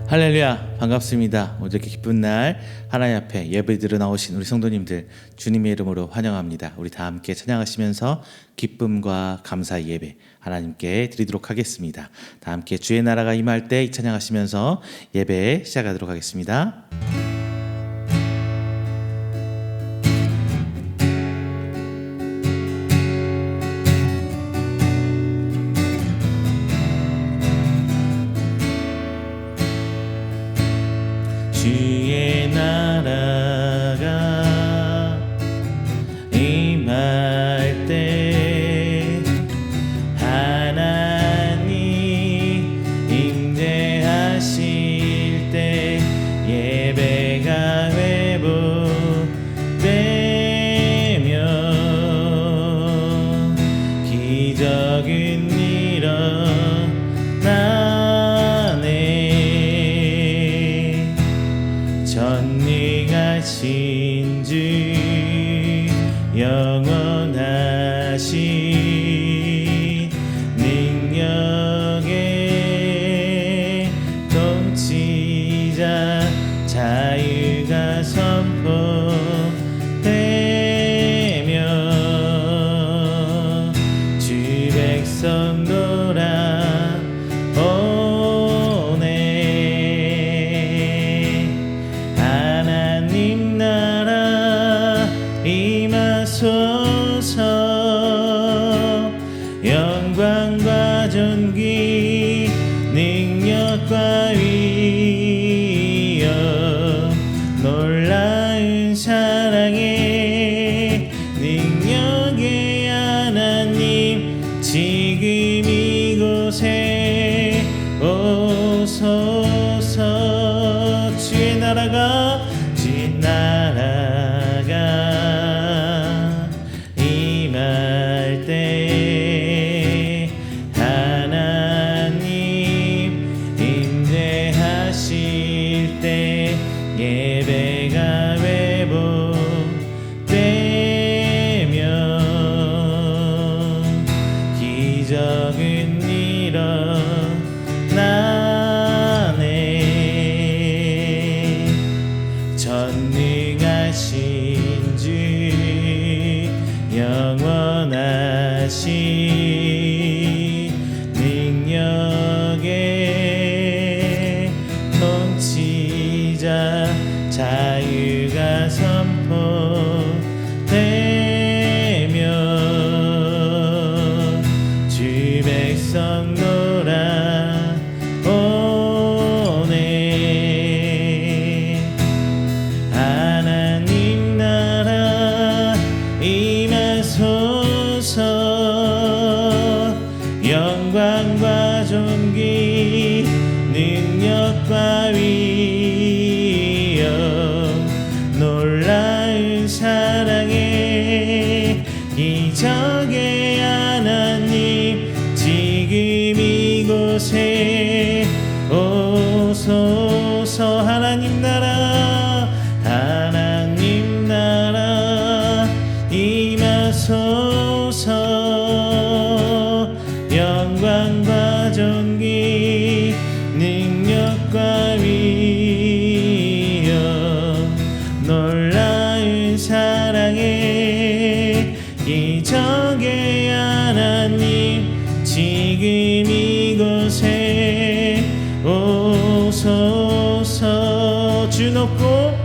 할렐루야, 반갑습니다. 오늘 이렇게 기쁜 날 하나님 앞에 예배드려 나오신 우리 성도님들 주님의 이름으로 환영합니다. 우리 다 함께 찬양하시면서 기쁨과 감사의 예배 하나님께 드리도록 하겠습니다. 다 함께 주의 나라가 임할 때 이 찬양하시면서 예배 시작하도록 하겠습니다. 주의 나라가 임할 때 하나님 임재하실 때 예배가 회복되며 기적은 일어나네. 전능하신 주 영원하신 능력의 통치자 자유가 선포되며 주 백성 돌아오네. 하나님 나라 임하소서. 영광과 존귀 능력과 위엄 놀라운 사랑의 능력의 하나님 지금 이곳에 오소서. 주의 나라가 임할 때 하나님 임재하실 때 예배가 회복되며 기적은 일어나네. 전능하신 주 영원하신 능력의 통치자 자유가 선포되며 주 백성 돌아오네. 하나님 나라 임하소서. 영광과 존귀 능력과 위엄 놀라운 사랑의 기적의 하나님 지금 이곳에 오소서. 하나님 나라 임하소서. 영광과 존귀 능력과 위엄 놀라운 사랑의 기적의 하나님 지금 이곳에 오소서. 주 높고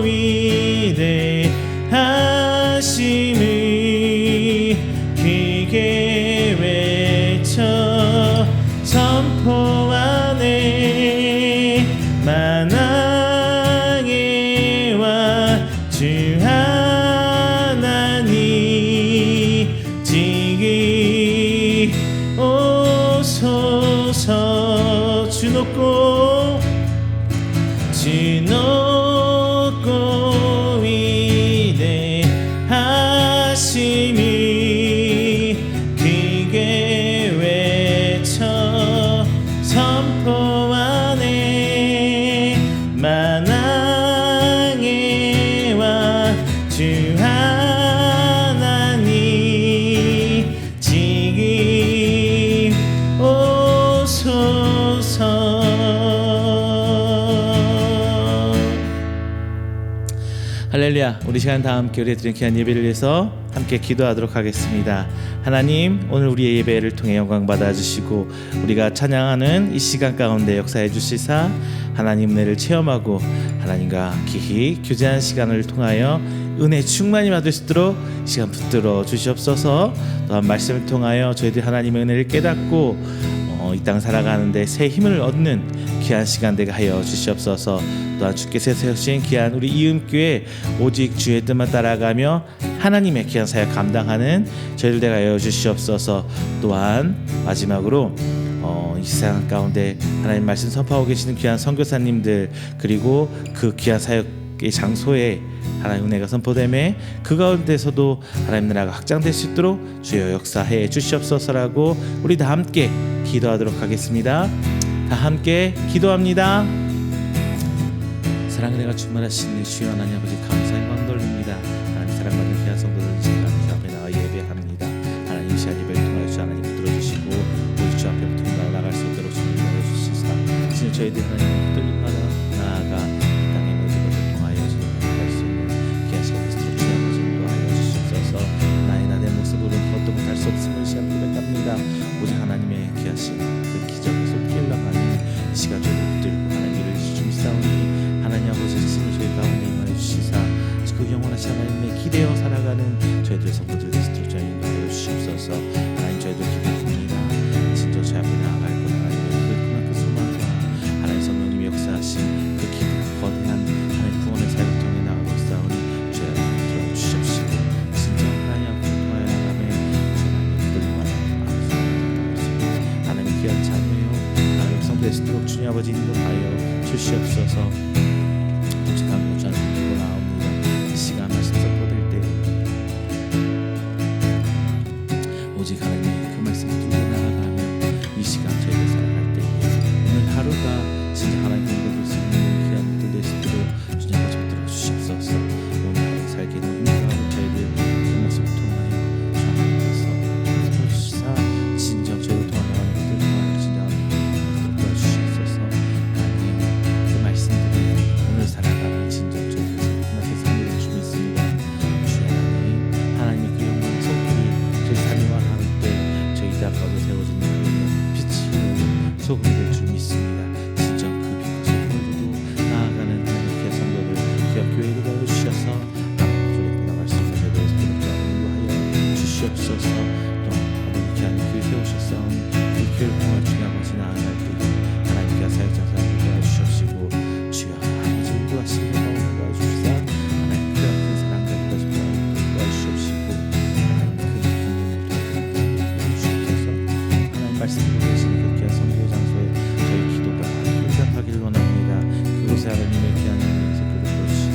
위대하심을 크게 외쳐 선포하네. 만왕의 왕 주 하나님 지금 오소서. 주 높고 위대하심을 크게 외쳐 선포하네. 만왕의 왕 주 하나님 지금 오 할렐루야. 우리 시간 다 함께 우리 드린 귀한 예배를 위해서 함께 기도하도록 하겠습니다. 하나님, 오늘 우리의 예배를 통해 영광 받아주시고 우리가 찬양하는 이 시간 가운데 역사해 주시사 하나님 은혜를 체험하고 하나님과 깊이 교제하는 시간을 통하여 은혜 충만히 받을 수 있도록 시간 붙들어 주시옵소서. 또한 말씀을 통하여 저희들 하나님의 은혜를 깨닫고 이 땅 살아가는데 새 힘을 얻는 귀한 시간 되게 하여 주시옵소서. 또한 주께서 세우신 귀한 우리 이음교회 오직 주의 뜻만 따라가며 하나님의 귀한 사역 감당하는 저희들 되게 하여 주시옵소서. 또한 마지막으로 이 세상 가운데 하나님 말씀 선포하고 계시는 귀한 선교사님들 그리고 그 귀한 사역의 장소에 하나님 은혜가 선포되매 그 가운데서도 하나님 나라가 확장될 수 있도록 주여 역사해 주시옵소서라고 우리 다 함께 기도하도록 하겠습니다. 다 함께 기도합니다. 사랑의 은혜가 충만하신 주여 하나님 아버지 감사의 영광 돌립니다. 하나님 사랑받는 귀한 성도들 지금 주 앞에 나와 예배합니다. 하나님 이 시간 예배를 통하여 주 하나님 들어주시고 우리 주 앞에부터 나아갈 수 있도록 주님 도와주시사 진짜 저희들 하나님 떨림마다 나아가 이 땅의 모든 것을 통하여 주님 갈 수 있는 귀한 시간 되시도록 주여 아버지 인도하여 주시옵소서. 나의 나의 모습으로 걷도 못할 수 없음을 시간 고백합니다. 오직 하나님의 귀하신 그 기적의 손길로 가는 이 시간 저희를 붙들고 하나님을 주시사오니 하나님 아버지 스승을 저희 가운데 임하여 주시사 그 영원하신 하나님의 기대어 살아가는 저희들 성도들 되시도록 저희 인도하여 주시옵소서. 하나님 저희들 기도합니다. 진정 제 앞에 나아갈 것 하나님의 그 소망과 하나님 성령님의 역사하신 그 기쁜 거대한 하나님 구원의 사역을 통해 나가고 있사오니 주여 들어주시옵시고 진정 하나님 앞에 통하여 나가며 하나님의 기도를 하나님의 귀한 자녀요 하나님 성도 되시도록 주님 아버지 인도하여 주시옵소서. 오직 하나님의 그 말씀을 들고 나아가면 이 시간 저희가 살아갈 때 오늘 하루가 진짜 하나님의 이루어질 수 있는 귀한 일들 되시도록 주님 아버지 붙들어 주시옵소서. 오늘 하루 살기는 힘들어하고 저희들 그 모습을 통하여 주 하나님께서 주시사 진정 저희를 통하여 하나님들 통하여 진짜 하나님을 붙들어 주시옵소서. 하나님 그 말씀들이 오늘 살아가는 진정 저희들 하나님의 삶을 주 믿습니다. 주 하나님의 그 영광 손길이 저희 삶과 이 앞가도 세워지는 그 빛이 소금이 될 줄 믿습니다. 진정 그 빛과 소금으로도 나아가는 하나님의 귀한 성도들 귀한 교회를 하여 주셔서 앞으로 나갈 수 있는 저희들의 인도하여 주시옵소서. 또 아버지 귀한 교회 세우셨사오니 이 교회를 통해 주님 아버지 나아갈 때 하나님 귀한 사역자들을 인도하여 주시옵시고 주여 아버지 인도하시는 가운데 도와주시사 하나님 귀한 그 사랑과 인도하여 주시옵시고 말씀으로 계시는 그 귀한 성교의 장소에 저희 기도가 응답하기를 원합니다. 그곳에 하나님의 귀한 은혜에서 그를 보시는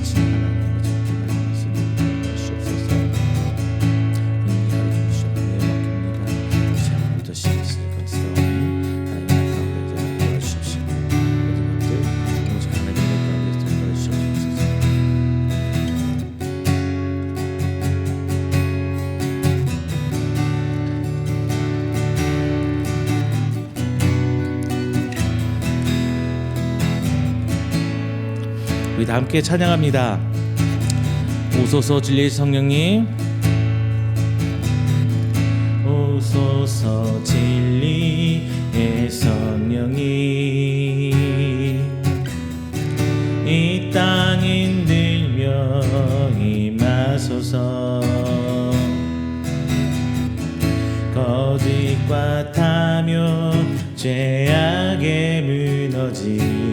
진 하나님의 정말 말씀을 주시옵소서. 은혜를 주시옵소서. 맡깁니다. 주 하나님부터 시키시는 것을 하나님 가운데 도와주시옵시고 모든 것들 오직 하나님의 가운데서 도와주시옵소서. 우리 다 함께 찬양합니다. 오소서 진리의 성령님, 오소서 진리의 성령님, 이 땅에 들며 임하소서. 거짓과 탐욕 죄악에 무너진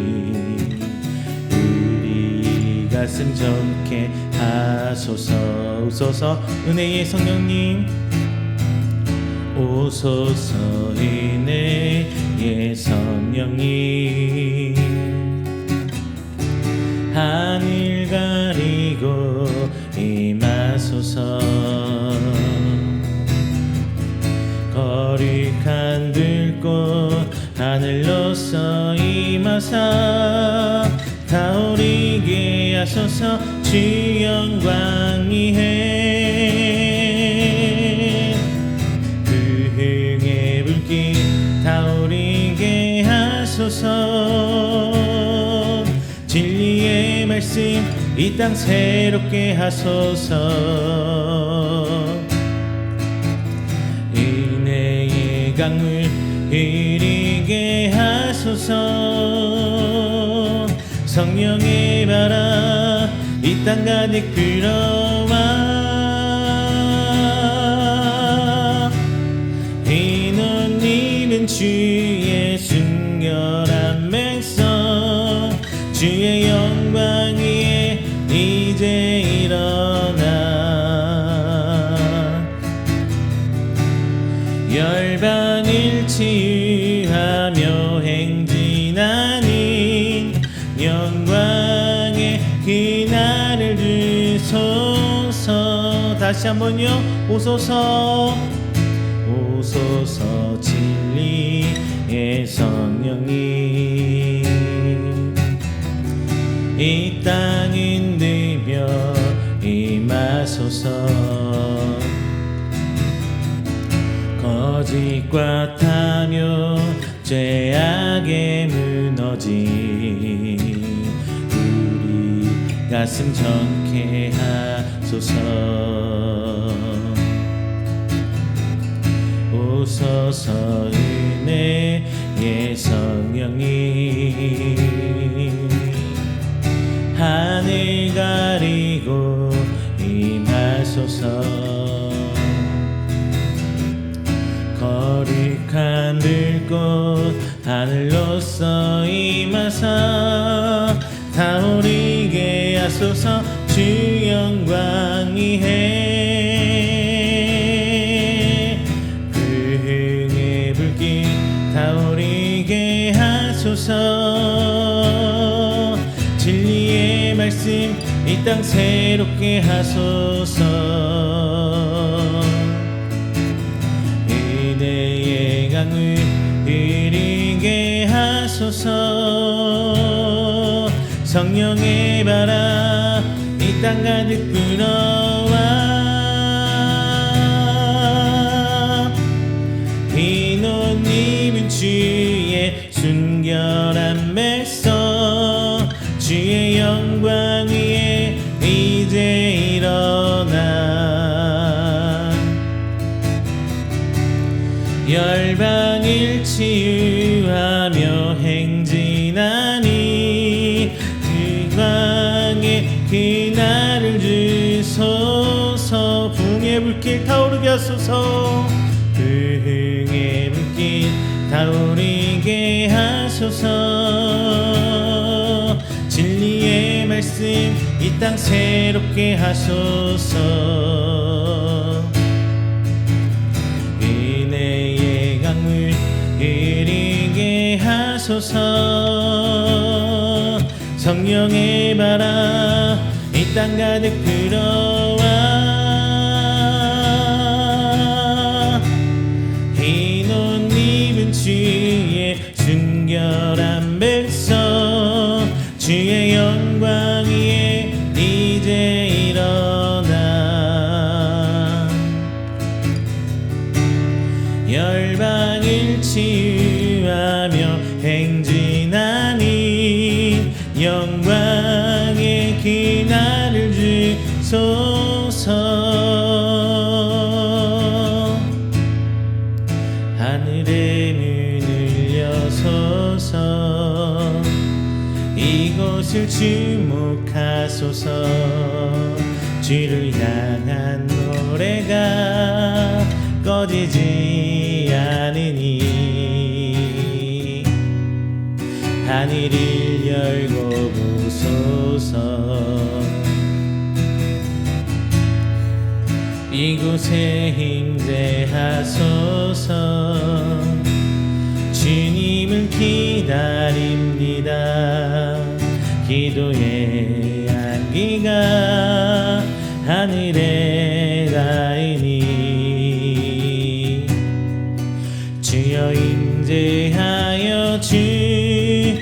가슴 젊게 하소서. 오소서 은혜의 성령님, 오소서 은혜의 성령님, 하늘 가리고 임하소서. 거룩한 들꽃 하늘로서 임하사 타오르게 하소서. 주 영광 위에 그 흥의 불길 타오르게 하소서. 진리의 말씀 이 땅 새롭게 하소서. 은혜의 강물 흐르게 하소서. 성령의 바람 이 땅 가득 불어와. 인원님은 주의 순결한 백성, 주의 영광 위에 이제 일어나. 열방을 치유하며 행진하는 영광의 그날을 주소서. 다시 한번요. 오소서 오소서. 진리의 성령이 이 땅 흔들며 임하소서. 거짓과 탐욕 죄악에 무너진 우리 가슴 정케 하소서. 오소서. 은혜의 성령이 하늘 가리고 임하소서. 거룩한 들꽃 하늘로서 임하사 타오르게 하소서. 주 영광 위에 불흥의 불길 타오르게 하소서. 진리의 말씀 이 땅 새롭게 하소서. 은혜의 강을 흐르게 하소서. 성령의 바람 이 땅 가득 불어와. 인원님은 주의 순결한 백성, 주의 영광 위에 이제 일어나. 열방을 치유하며 행진하니 주광의 그날을 주소서. 부흥의 불길 타오르게 하소서. 부흥의 불길 타오르게 하소서. 진리의 말씀 이 땅 새롭게 하소서. 은혜의 강물 흐르게 하소서. 성령의 바람 이 땅 가득 불어와. 흰 옷 입은 주의 순결한 백성, 주의 영광 위에 이제 일어나. 열방을 치유하며 행진하니 영광의 그날을 주소서. 하늘의 문을 여소서. 이곳을 주목하소서. 주를 향한 노래가 꺼지지 않으니 하늘을 열고 보소서. 이곳에 임재하소서. 주님을 기다립니다. 기도의 향기가 하늘에 닿으니 주여 임재하여 주소서.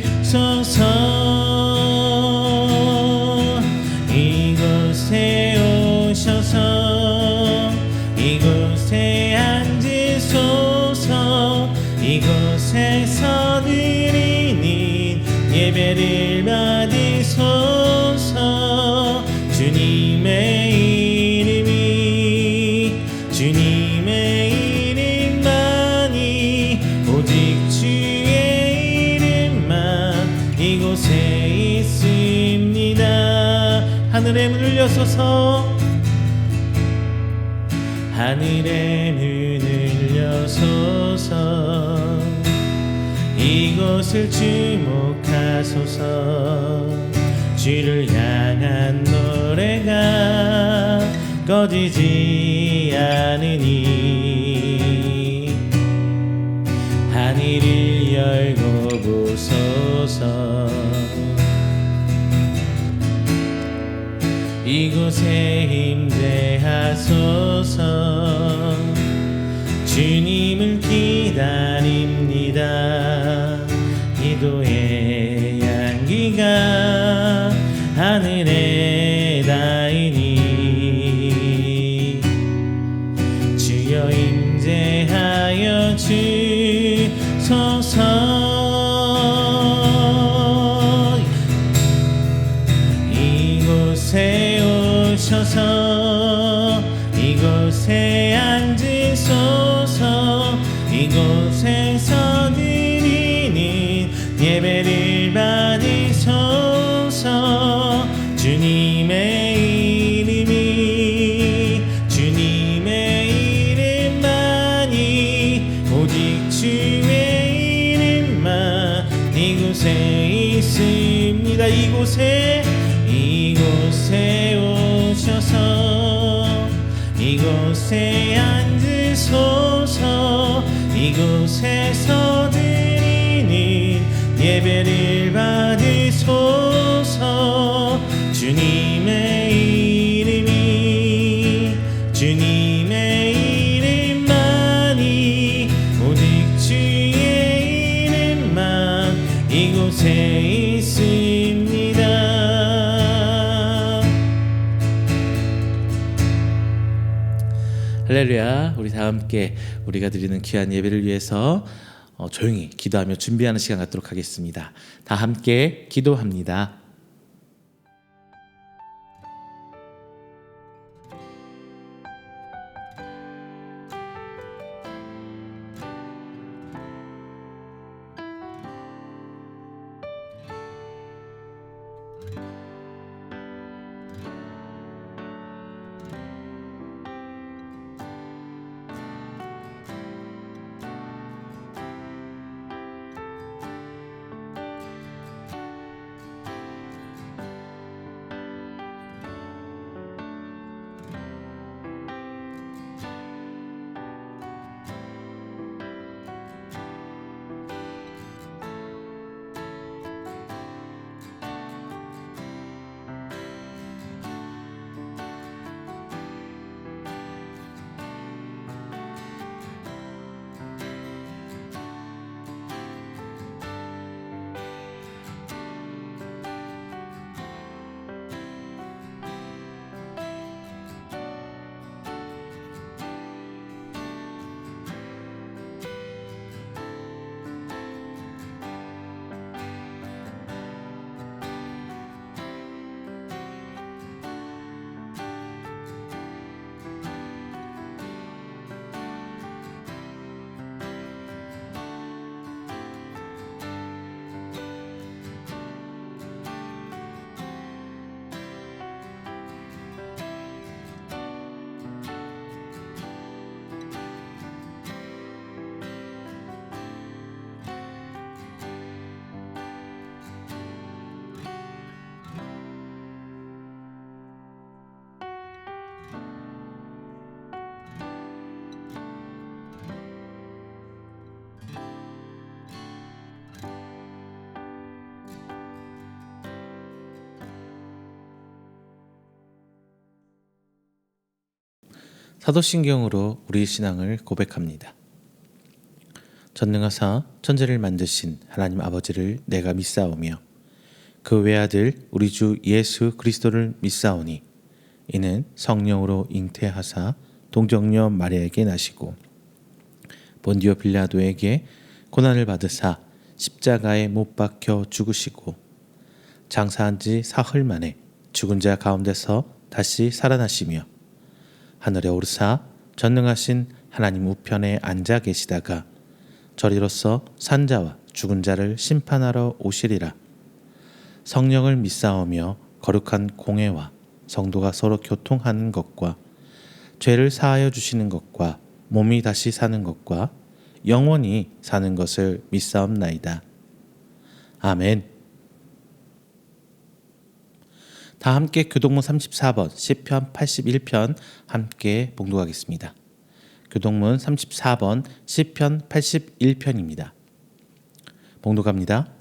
이곳에 오셔서 이곳에 앉으소서. 이곳에서 드리는 예배를 받으소서. 하늘의 문을 여소서 하늘의 문을 여소서 이곳을 주목하소서 주를 향한 노래가 꺼지지 않으니 하늘을 열고 보소서 이곳에 임재하소서 주님을 기다립니다 기도의 향기가 하늘에 닿으니 주여 임재하여 주소서 이곳에 오셔서 이곳에 앉으소서 이곳에서 드리는 예배를 받으소서 주님의 이름만이 오직 주의 이름만 이곳에 있습니다 이곳에 오셔서 이곳에 앉으소서 이곳에서 드리는 예배를 받으소서 주님의 이름만이 오직 주의 이름만 이곳에 있습니다 할렐루야. 우리 다 함께 우리가 드리는 귀한 예배를 위해서 조용히 기도하며 준비하는 시간 갖도록 하겠습니다. 다 함께 기도합니다. 사도신경으로 우리 신앙을 고백합니다. 전능하사 천지를 만드신 하나님 아버지를 내가 믿사오며 그 외아들 우리 주 예수 그리스도를 믿사오니 이는 성령으로 잉태하사 동정녀 마리아에게 나시고 본디오 빌라도에게 고난을 받으사 십자가에 못 박혀 죽으시고 장사한 지 사흘 만에 죽은 자 가운데서 다시 살아나시며 하늘에 오르사 전능하신 하나님 우편에 앉아 계시다가 저리로서 산자와 죽은 자를 심판하러 오시리라. 성령을 믿사오며 거룩한 공회와 성도가 서로 교통하는 것과 죄를 사하여 주시는 것과 몸이 다시 사는 것과 영원히 사는 것을 믿사옵나이다. 아멘. 다 함께 교동문 34번 시편 81편 함께 봉독하겠습니다. 교동문 34번 시편 81편입니다. 봉독합니다.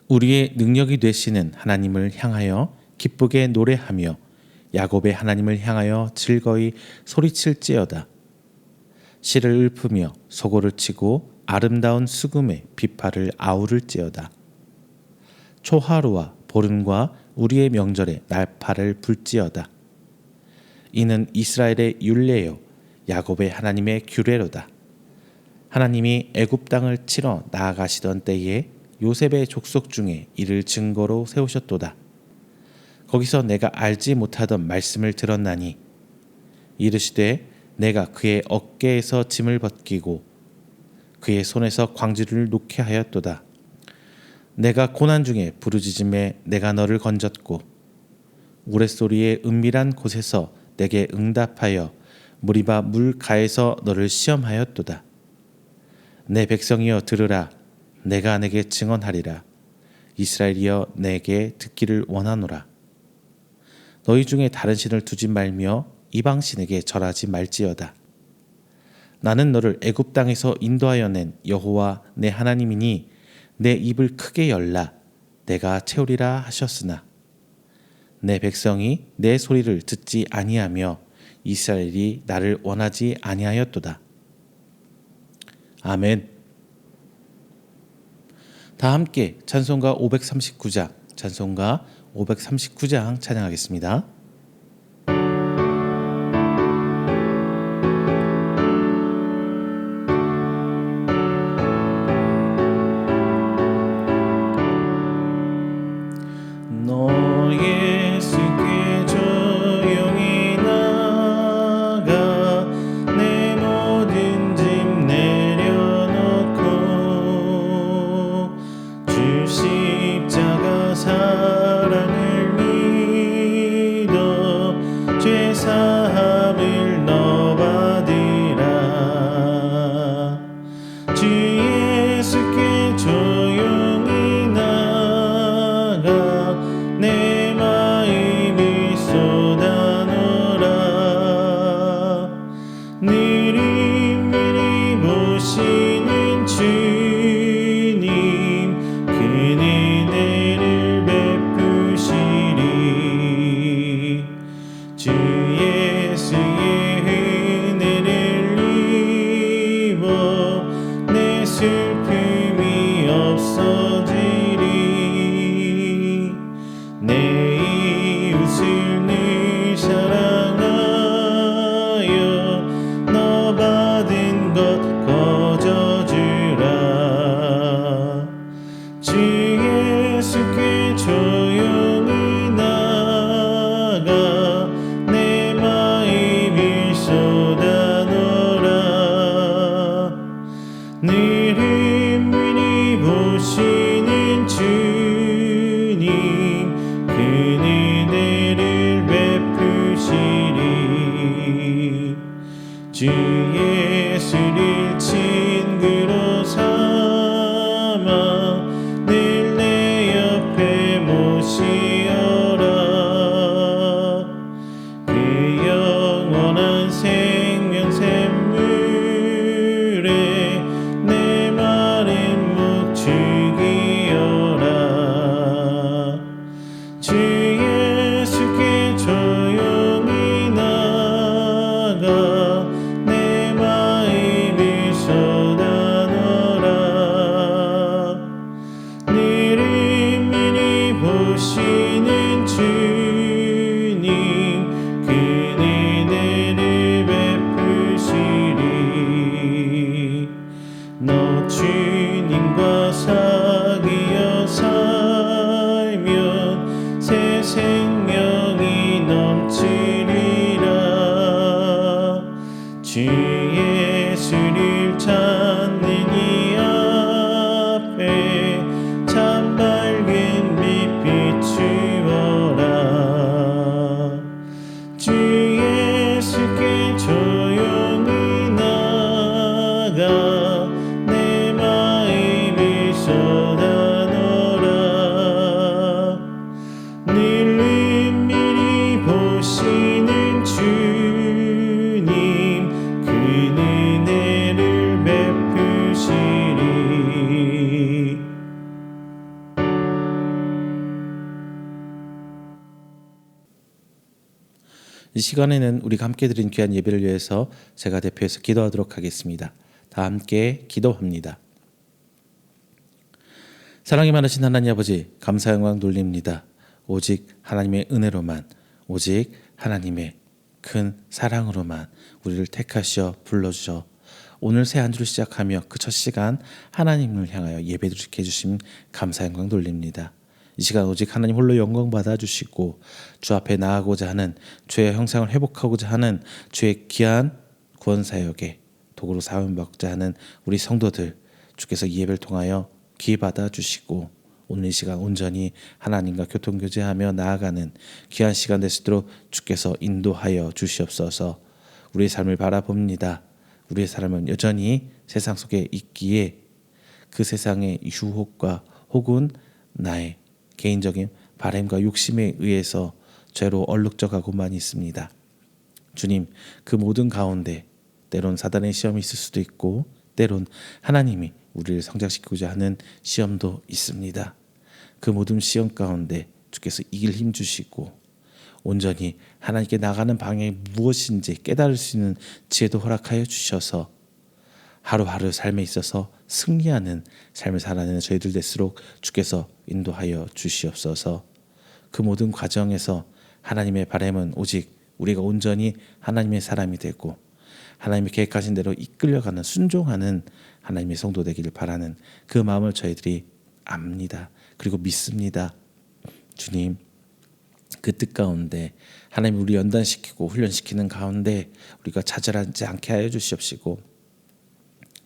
우리의 능력이 되시는 하나님을 향하여 기쁘게 노래하며 야곱의 하나님을 향하여 즐거이 소리칠지어다. 실을 읊으며 소고를 치고 아름다운 수금의 비파를 아우를지어다. 초하루와 보름과 우리의 명절에 날파를 불지어다. 이는 이스라엘의 율례요 야곱의 하나님의 규례로다. 하나님이 애굽 땅을 치러 나아가시던 때에 요셉의 족속 중에 이를 증거로 세우셨도다. 거기서 내가 알지 못하던 말씀을 들었나니 이르시되 내가 그의 어깨에서 짐을 벗기고 그의 손에서 광주를 놓게 하였도다. 내가 고난 중에 부르짖음에 내가 너를 건졌고 우레소리의 은밀한 곳에서 내게 응답하여 무리바 물가에서 너를 시험하였도다. 내 백성이여 들으라. 내가 내게 증언하리라. 이스라엘이여 내게 듣기를 원하노라. 너희 중에 다른 신을 두지 말며 이방 신에게 절하지 말지어다. 나는 너를 애굽 땅에서 인도하여 낸 여호와 내 하나님이니 내 입을 크게 열라 내가 채우리라 하셨으나 내 백성이 내 소리를 듣지 아니하며 이스라엘이 나를 원하지 아니하였도다. 아멘. 다 함께 찬송가 539장 찬양하겠습니다. 주 예수를 친구로 삼아 늘 내 옆에 모시어라. 그 영원한 생명 샘물에 내 마른 목 죽이어라. 주 예수께 조용히 나가 내 마음을 쏟아놓으라. 너를 미리 보시는 주님, 그는 은혜를 베푸시리. 너 주님과 사귀어 살면 새 생명이 넘치리라. 주 예수를 찾는 이 앞에 참 밝은 빛 비추 이 시간에는 우리가 함께 드린 귀한 예배를 위해서 제가 대표해서 기도하도록 하겠습니다. 다 함께 기도합니다. 사랑이 많으신 하나님 아버지, 감사 영광 돌립니다. 오직 하나님의 은혜로만, 오직 하나님의 큰 사랑으로만 우리를 택하셔 불러주셔 오늘 새 한 주를 시작하며 그 첫 시간 하나님을 향하여 예배드리게 해주심 감사 영광 돌립니다. 이 시간 오직 하나님 홀로 영광 받아주시고 주 앞에 나아가고자 하는 주의 형상을 회복하고자 하는 주의 귀한 구원사역에 도구로 사용받고자 하는 우리 성도들 주께서 이 예배를 통하여 귀 받아주시고 오늘 이 시간 온전히 하나님과 교통교제하며 나아가는 귀한 시간 될 수 있도록 주께서 인도하여 주시옵소서. 우리의 삶을 바라봅니다. 우리의 삶은 여전히 세상 속에 있기에 그 세상의 유혹과 혹은 나의 개인적인 바람과 욕심에 의해서 죄로 얼룩져가고만 있습니다. 주님, 그 모든 가운데 때론 사단의 시험이 있을 수도 있고 때론 하나님이 우리를 성장시키고자 하는 시험도 있습니다. 그 모든 시험 가운데 주께서 이길 힘 주시고 온전히 하나님께 나가는 방향이 무엇인지 깨달을 수 있는 지혜도 허락하여 주셔서 하루하루 삶에 있어서 승리하는 삶을 살아내는 저희들 될수록 주께서 인도하여 주시옵소서. 그 모든 과정에서 하나님의 바람은 오직 우리가 온전히 하나님의 사람이 되고 하나님의 계획하신 대로 이끌려가는 순종하는 하나님의 성도 되기를 바라는 그 마음을 저희들이 압니다. 그리고 믿습니다. 주님, 그 뜻 가운데 하나님 우리 연단시키고 훈련시키는 가운데 우리가 좌절하지 않게 하여 주시옵시고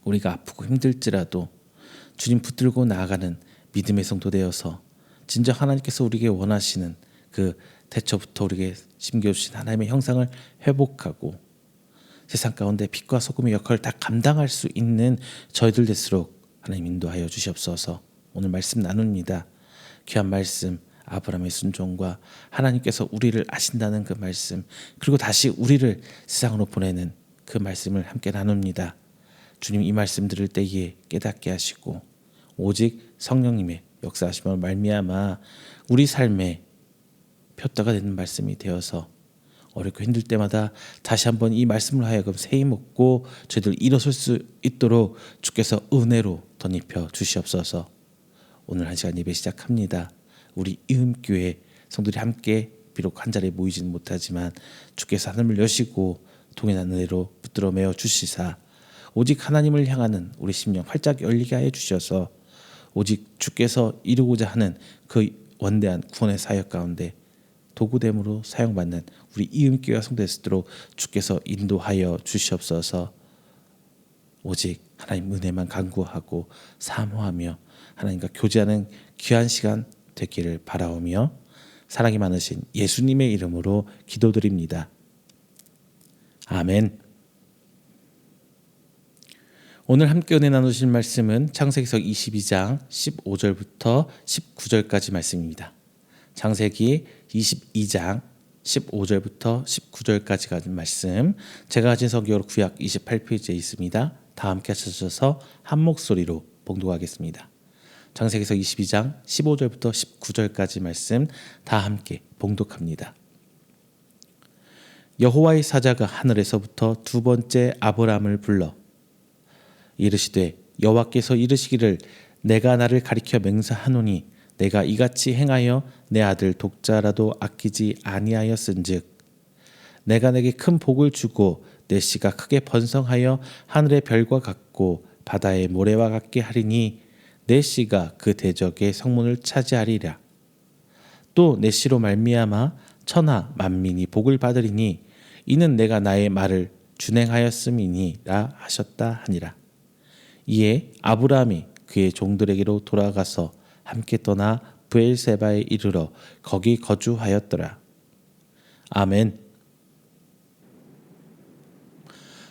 우리가 아프고 힘들지라도 주님 붙들고 나아가는 믿음의 성도 되어서 진정 하나님께서 우리에게 원하시는 그 태초부터 우리에게 심겨주신 하나님의 형상을 회복하고 세상 가운데 빛과 소금의 역할을 다 감당할 수 있는 저희들 될수록 하나님 인도하여 주시옵소서. 오늘 말씀 나눕니다. 귀한 말씀 아브라함의 순종과 하나님께서 우리를 아신다는 그 말씀 그리고 다시 우리를 세상으로 보내는 그 말씀을 함께 나눕니다. 주님 이 말씀 들을 때에 깨닫게 하시고 오직 성령님의 역사하심을 말미암아 우리 삶에 표대가 되는 말씀이 되어서 어렵고 힘들 때마다 다시 한번 이 말씀을 하여금 새히 먹고 저희들 일어설 수 있도록 주께서 은혜로 덧입혀 주시옵소서. 오늘 한 시간 예배 시작합니다. 우리 이음교회 성도들이 함께 비록 한 자리에 모이지는 못하지만 주께서 하늘을 여시고 동행한 은혜로 붙들어 메어 주시사 오직 하나님을 향하는 우리 심령 활짝 열리게 하여 주셔서 오직 주께서 이루고자 하는 그 원대한 구원의 사역 가운데 도구됨으로 사용받는 우리 이음교회가 성도되도록 주께서 인도하여 주시옵소서. 오직 하나님 은혜만 간구하고 사모하며 하나님과 교제하는 귀한 시간 되기를 바라오며 사랑이 많으신 예수님의 이름으로 기도드립니다. 아멘. 오늘 함께 은혜 나누실 말씀은 창세기서 22장 15절부터 19절까지 말씀입니다. 창세기 22장 15절부터 19절까지 가진 말씀 제가 가진 성경으로 구약 28페이지에 있습니다. 다 함께 찾으셔서 한 목소리로 봉독하겠습니다. 창세기서 22장 15절부터 19절까지 말씀 다 함께 봉독합니다. 여호와의 사자가 하늘에서부터 두 번째 아브람을 불러 이르시되 여호와께서 이르시기를 내가 나를 가리켜 맹세하노니 내가 이같이 행하여 내 아들 독자라도 아끼지 아니하였은즉 내가 내게 큰 복을 주고 내 씨가 크게 번성하여 하늘의 별과 같고 바다의 모래와 같게 하리니 내 씨가 그 대적의 성문을 차지하리라. 또 내 씨로 말미암아 천하 만민이 복을 받으리니 이는 내가 나의 말을 준행하였음이니라 하셨다 하니라. 이에 아브라함이 그의 종들에게로 돌아가서 함께 떠나 브엘세바에 이르러 거기 거주하였더라. 아멘.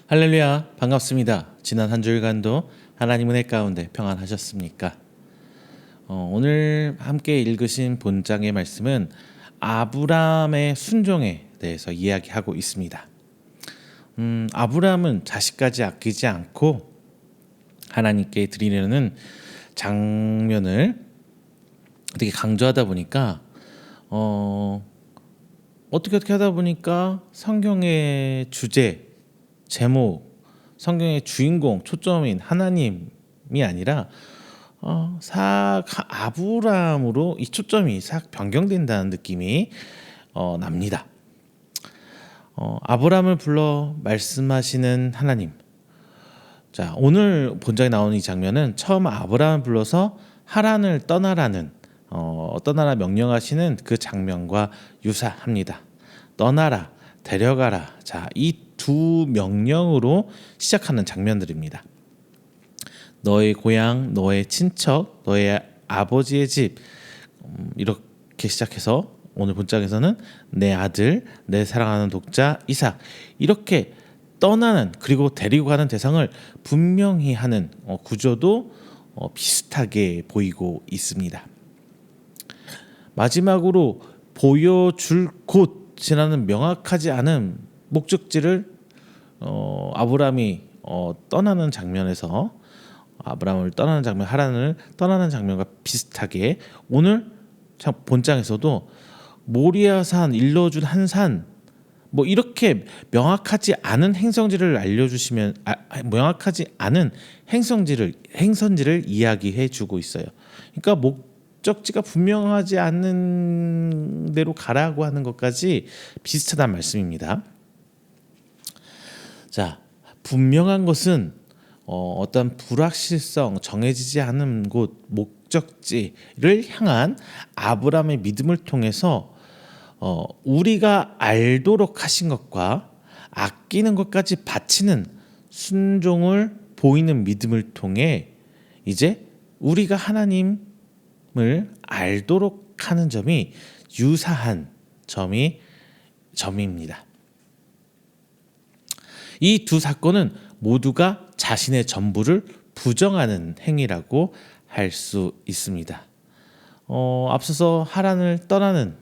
할렐루야, 반갑습니다. 지난 한 주일간도 하나님 은혜 가운데 평안하셨습니까? 오늘 함께 읽으신 본장의 말씀은 아브라함의 순종에 대해서 이야기하고 있습니다. 아브라함은 자식까지 아끼지 않고 하나님께 드리려는 장면을 되게 강조하다 보니까 어떻게 하다 보니까 성경의 주제, 제목, 성경의 주인공, 초점인 하나님이 아니라 싹 아브라함으로 이 초점이 싹 변경된다는 느낌이 납니다. 아브라함을 불러 말씀하시는 하나님. 자, 오늘 본장에 나오는 이 장면은 처음 아브라함을 불러서 하란을 떠나라 명령하시는 그 장면과 유사합니다. 떠나라, 데려가라. 자, 이 두 명령으로 시작하는 장면들입니다. 너의 고향, 너의 친척, 너의 아버지의 집, 이렇게 시작해서 오늘 본장에서는 내 아들, 내 사랑하는 독자 이삭, 이렇게 떠나는, 그리고 데리고 가는 대상을 분명히 하는 구조도 비슷하게 보이고 있습니다. 마지막으로 보여줄 곳이라는 명확하지 않은 목적지를 아브라함이 떠나는 장면에서, 아브라함을 떠나는 장면, 하란을 떠나는 장면과 비슷하게 오늘 본장에서도 모리아산, 일러준 한 산, 뭐 이렇게 명확하지 않은 행성지를 알려주시면, 명확하지 않은 행선지를 이야기해주고 있어요. 그러니까 목적지가 분명하지 않은 대로 가라고 하는 것까지 비슷하다는 말씀입니다. 자, 분명한 것은 어떤 불확실성, 정해지지 않은 곳, 목적지를 향한 아브라함의 믿음을 통해서 우리가 알도록 하신 것과 아끼는 것까지 바치는 순종을 보이는 믿음을 통해 이제 우리가 하나님을 알도록 하는 점이 유사한 점입니다. 이 두 사건은 모두가 자신의 전부를 부정하는 행위라고 할 수 있습니다. 앞서서 하란을 떠나는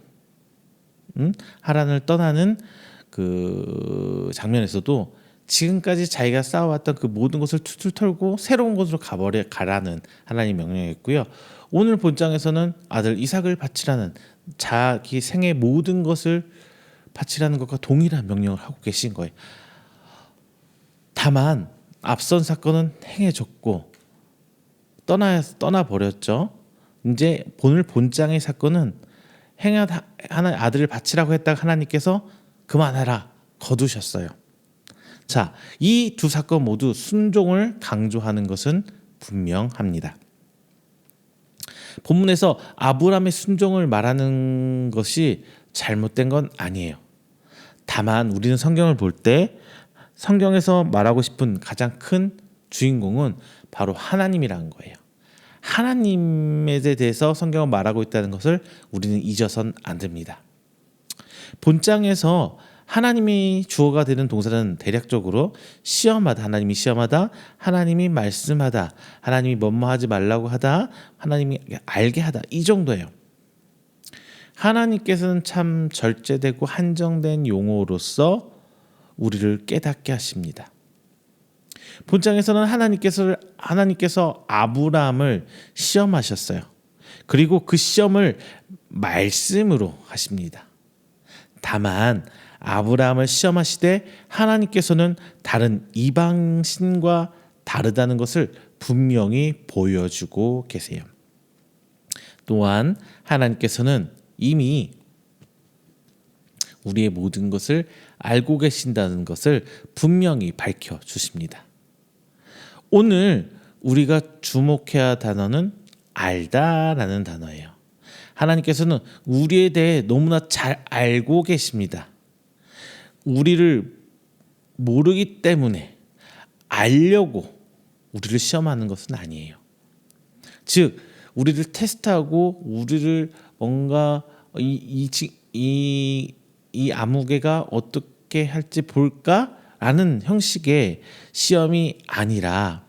그 장면에서도 지금까지 자기가 쌓아왔던 그 모든 것을 툴툴 털고 새로운 곳으로 가라는 하나님 명령했고요. 오늘 본장에서는 아들 이삭을 바치라는, 자기 생의 모든 것을 바치라는 것과 동일한 명령을 하고 계신 거예요. 다만 앞선 사건은 행해졌고 떠나버렸죠. 이제 오늘 본장의 사건은 하나 아들을 바치라고 했다가 하나님께서 그만하라 거두셨어요. 자, 이 두 사건 모두 순종을 강조하는 것은 분명합니다. 본문에서 아브라함의 순종을 말하는 것이 잘못된 건 아니에요. 다만 우리는 성경을 볼 때 성경에서 말하고 싶은 가장 큰 주인공은 바로 하나님이라는 거예요. 하나님에 대해서 성경은 말하고 있다는 것을 우리는 잊어선 안 됩니다. 본장에서 하나님이 주어가 되는 동사는 대략적으로 시험하다, 하나님이 시험하다, 하나님이 말씀하다, 하나님이 뭐뭐하지 말라고 하다, 하나님이 알게 하다, 이 정도예요. 하나님께서는 참 절제되고 한정된 용어로서 우리를 깨닫게 하십니다. 본장에서는 하나님께서 아브라함을 시험하셨어요. 그리고 그 시험을 말씀으로 하십니다. 다만 아브라함을 시험하시되 하나님께서는 다른 이방신과 다르다는 것을 분명히 보여주고 계세요. 또한 하나님께서는 이미 우리의 모든 것을 알고 계신다는 것을 분명히 밝혀주십니다. 오늘 우리가 주목해야 할 단어는 알다라는 단어예요. 하나님께서는 우리에 대해 너무나 잘 알고 계십니다. 우리를 모르기 때문에 알려고 우리를 시험하는 것은 아니에요. 즉 우리를 테스트하고 우리를 뭔가 이 아무개가 어떻게 할지 볼까라는 형식의 시험이 아니라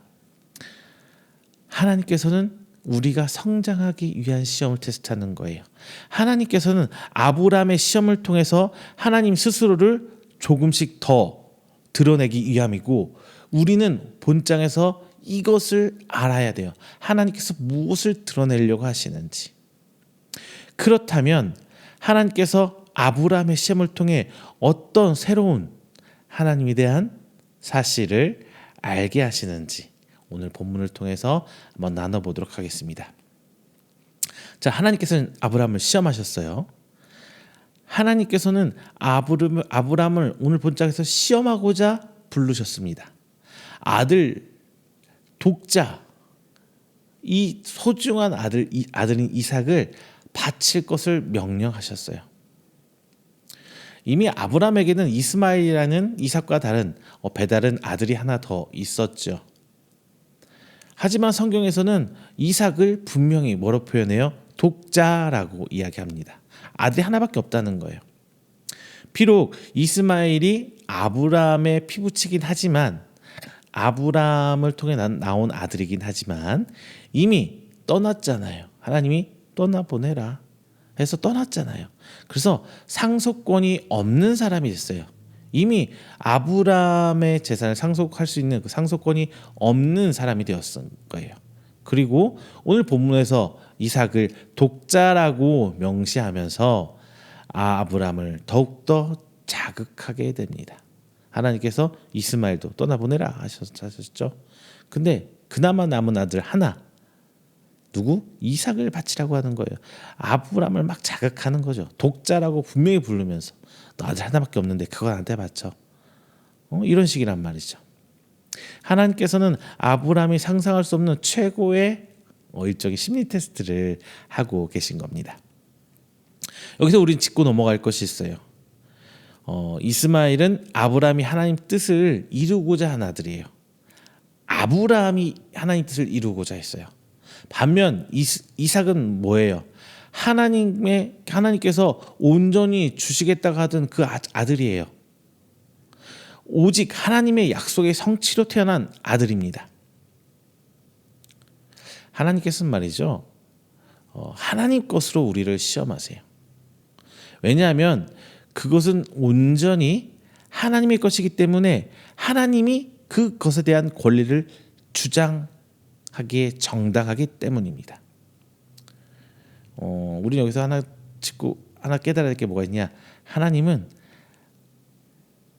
하나님께서는 우리가 성장하기 위한 시험을 테스트하는 거예요. 하나님께서는 아브라함의 시험을 통해서 하나님 스스로를 조금씩 더 드러내기 위함이고, 우리는 본장에서 이것을 알아야 돼요. 하나님께서 무엇을 드러내려고 하시는지. 그렇다면 하나님께서 아브라함의 시험을 통해 어떤 새로운 하나님에 대한 사실을 알게 하시는지 오늘 본문을 통해서 한번 나눠보도록 하겠습니다. 자, 하나님께서는 아브라함을 시험하셨어요. 하나님께서는 아브라함을 오늘 본장에서 시험하고자 부르셨습니다. 아들, 독자, 이 소중한 아들인 이삭을 바칠 것을 명령하셨어요. 이미 아브라함에게는 이스마엘이라는 이삭과 다른 배다른 아들이 하나 더 있었죠. 하지만 성경에서는 이삭을 분명히 뭐로 표현해요? 독자라고 이야기합니다. 아들이 하나밖에 없다는 거예요. 비록 이스마엘이 아브라함의 피부치긴 하지만 아브라함을 통해 나온 아들이긴 하지만 이미 떠났잖아요. 하나님이 떠나보내라 해서 떠났잖아요. 그래서 상속권이 없는 사람이 됐어요. 이미 아브라함의 재산을 상속할 수 있는 그 상속권이 없는 사람이 되었을 거예요. 그리고 오늘 본문에서 이삭을 독자라고 명시하면서 아브라함을 더욱더 자극하게 됩니다. 하나님께서 이스마엘도 떠나보내라 하셨죠. 근데 그나마 남은 아들 하나, 누구? 이삭을 바치라고 하는 거예요. 아브라함을 막 자극하는 거죠. 독자라고 분명히 부르면서 너 아들 하나밖에 없는데 그거 나한테 바쳐. 이런 식이란 말이죠. 하나님께서는 아브라함이 상상할 수 없는 최고의 일종의 심리 테스트를 하고 계신 겁니다. 여기서 우린 짚고 넘어갈 것이 있어요. 이스마엘은 아브라함이 하나님 뜻을 이루고자 한 아들이에요. 아브라함이 하나님 뜻을 이루고자 했어요. 반면 이삭은 뭐예요? 하나님께서 온전히 주시겠다고 하던 그 아들이에요. 오직 하나님의 약속의 성취로 태어난 아들입니다. 하나님께서는 말이죠, 하나님 것으로 우리를 시험하세요. 왜냐하면 그것은 온전히 하나님의 것이기 때문에 하나님이 그것에 대한 권리를 주장하기에 정당하기 때문입니다. 우리는 여기서 하나 깨달아야 할 게 뭐가 있냐? 하나님은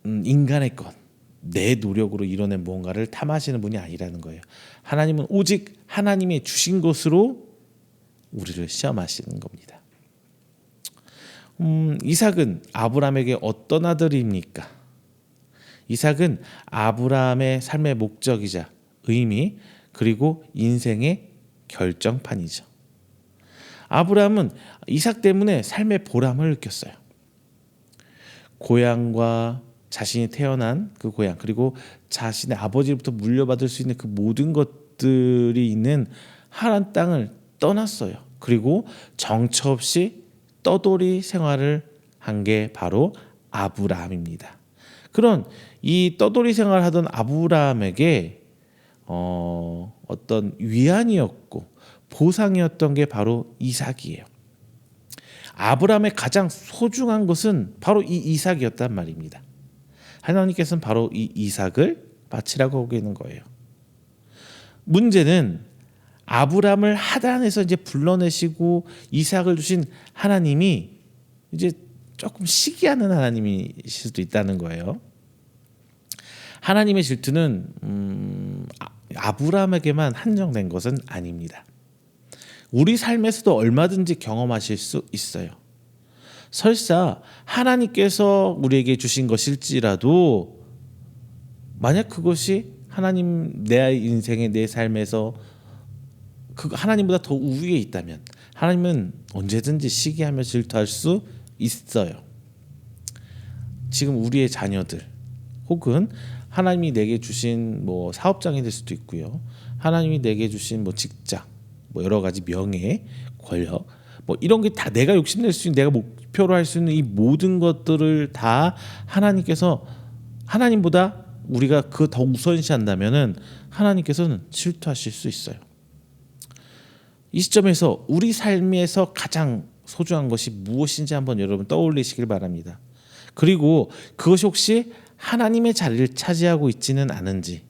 인간의 것, 내 노력으로 이뤄낸 무언가를 탐하시는 분이 아니라는 거예요. 하나님은 오직 하나님의 주신 것으로 우리를 시험하시는 겁니다. 이삭은 아브라함에게 어떤 아들입니까? 이삭은 아브라함의 삶의 목적이자 의미, 그리고 인생의 결정판이죠. 아브라함은 이삭 때문에 삶의 보람을 느꼈어요. 고향과 자신이 태어난 그 고향, 그리고 자신의 아버지로부터 물려받을 수 있는 그 모든 것들이 있는 하란 땅을 떠났어요. 그리고 정처 없이 떠돌이 생활을 한 게 바로 아브라함입니다. 그런 이 떠돌이 생활을 하던 아브라함에게 어떤 위안이었고 보상이었던 게 바로 이삭이에요. 아브라함의 가장 소중한 것은 바로 이 이삭이었단 말입니다. 하나님께서는 바로 이 이삭을 바치라고 하고 있는 거예요. 문제는 아브라함을 하단에서 이제 불러내시고 이삭을 주신 하나님이 이제 조금 시기하는 하나님이실 수도 있다는 거예요. 하나님의 질투는 아브라함에게만 한정된 것은 아닙니다. 우리 삶에서도 얼마든지 경험하실 수 있어요. 설사 하나님께서 우리에게 주신 것일지라도 만약 그것이 하나님 내 인생의 내 삶에서 그 하나님보다 더 우위에 있다면 하나님은 언제든지 시기하며 질투할 수 있어요. 지금 우리의 자녀들 혹은 하나님이 내게 주신 뭐 사업장이 될 수도 있고요. 하나님이 내게 주신 뭐 직장, 뭐 여러 가지 명예, 권력, 뭐 이런 게 다 내가 욕심낼 수 있는, 내가 목표로 할 수 있는 이 모든 것들을 다 하나님께서, 하나님보다 우리가 그 더 우선시한다면은 하나님께서는 질투하실 수 있어요. 이 시점에서 우리 삶에서 가장 소중한 것이 무엇인지 한번 여러분 떠올리시길 바랍니다. 그리고 그것이 혹시 하나님의 자리를 차지하고 있지는 않은지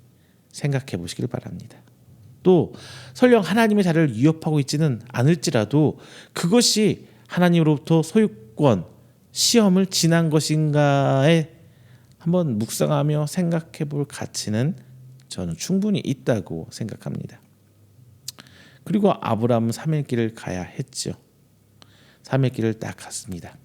생각해 보시길 바랍니다. 또 설령 하나님의 자리를 위협하고 있지는 않을지라도 그것이 하나님으로부터 소유권, 시험을 지난 것인가에 한번 묵상하며 생각해 볼 가치는 저는 충분히 있다고 생각합니다. 그리고 아브라함은 3일 길을 가야 했죠. 3일 길을 딱 갔습니다.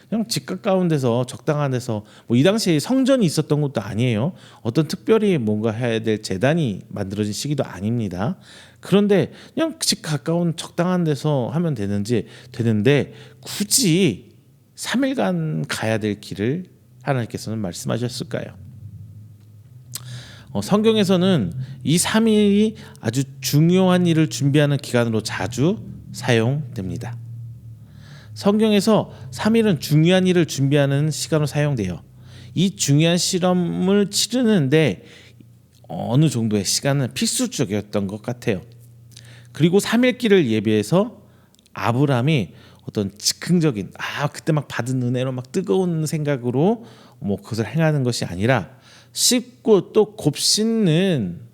그냥 집 가까운 데서 적당한 데서 뭐 이 당시에 성전이 있었던 것도 아니에요. 어떤 특별히 뭔가 해야 될 제단이 만들어진 시기도 아닙니다. 그런데 그냥 집 가까운 적당한 데서 하면 되는데 굳이 3일간 가야 될 길을 하나님께서는 말씀하셨을까요? 성경에서는 이 3일이 아주 중요한 일을 준비하는 기간으로 자주 사용됩니다. 성경에서 3일은 중요한 일을 준비하는 시간으로 사용돼요. 이 중요한 실험을 치르는데 어느 정도의 시간은 필수적이었던 것 같아요. 그리고 3일길을 예비해서 아브라함이 어떤 즉흥적인 그때 막 받은 은혜로 막 뜨거운 생각으로 뭐 그것을 행하는 것이 아니라 쉽고 또 곱씹는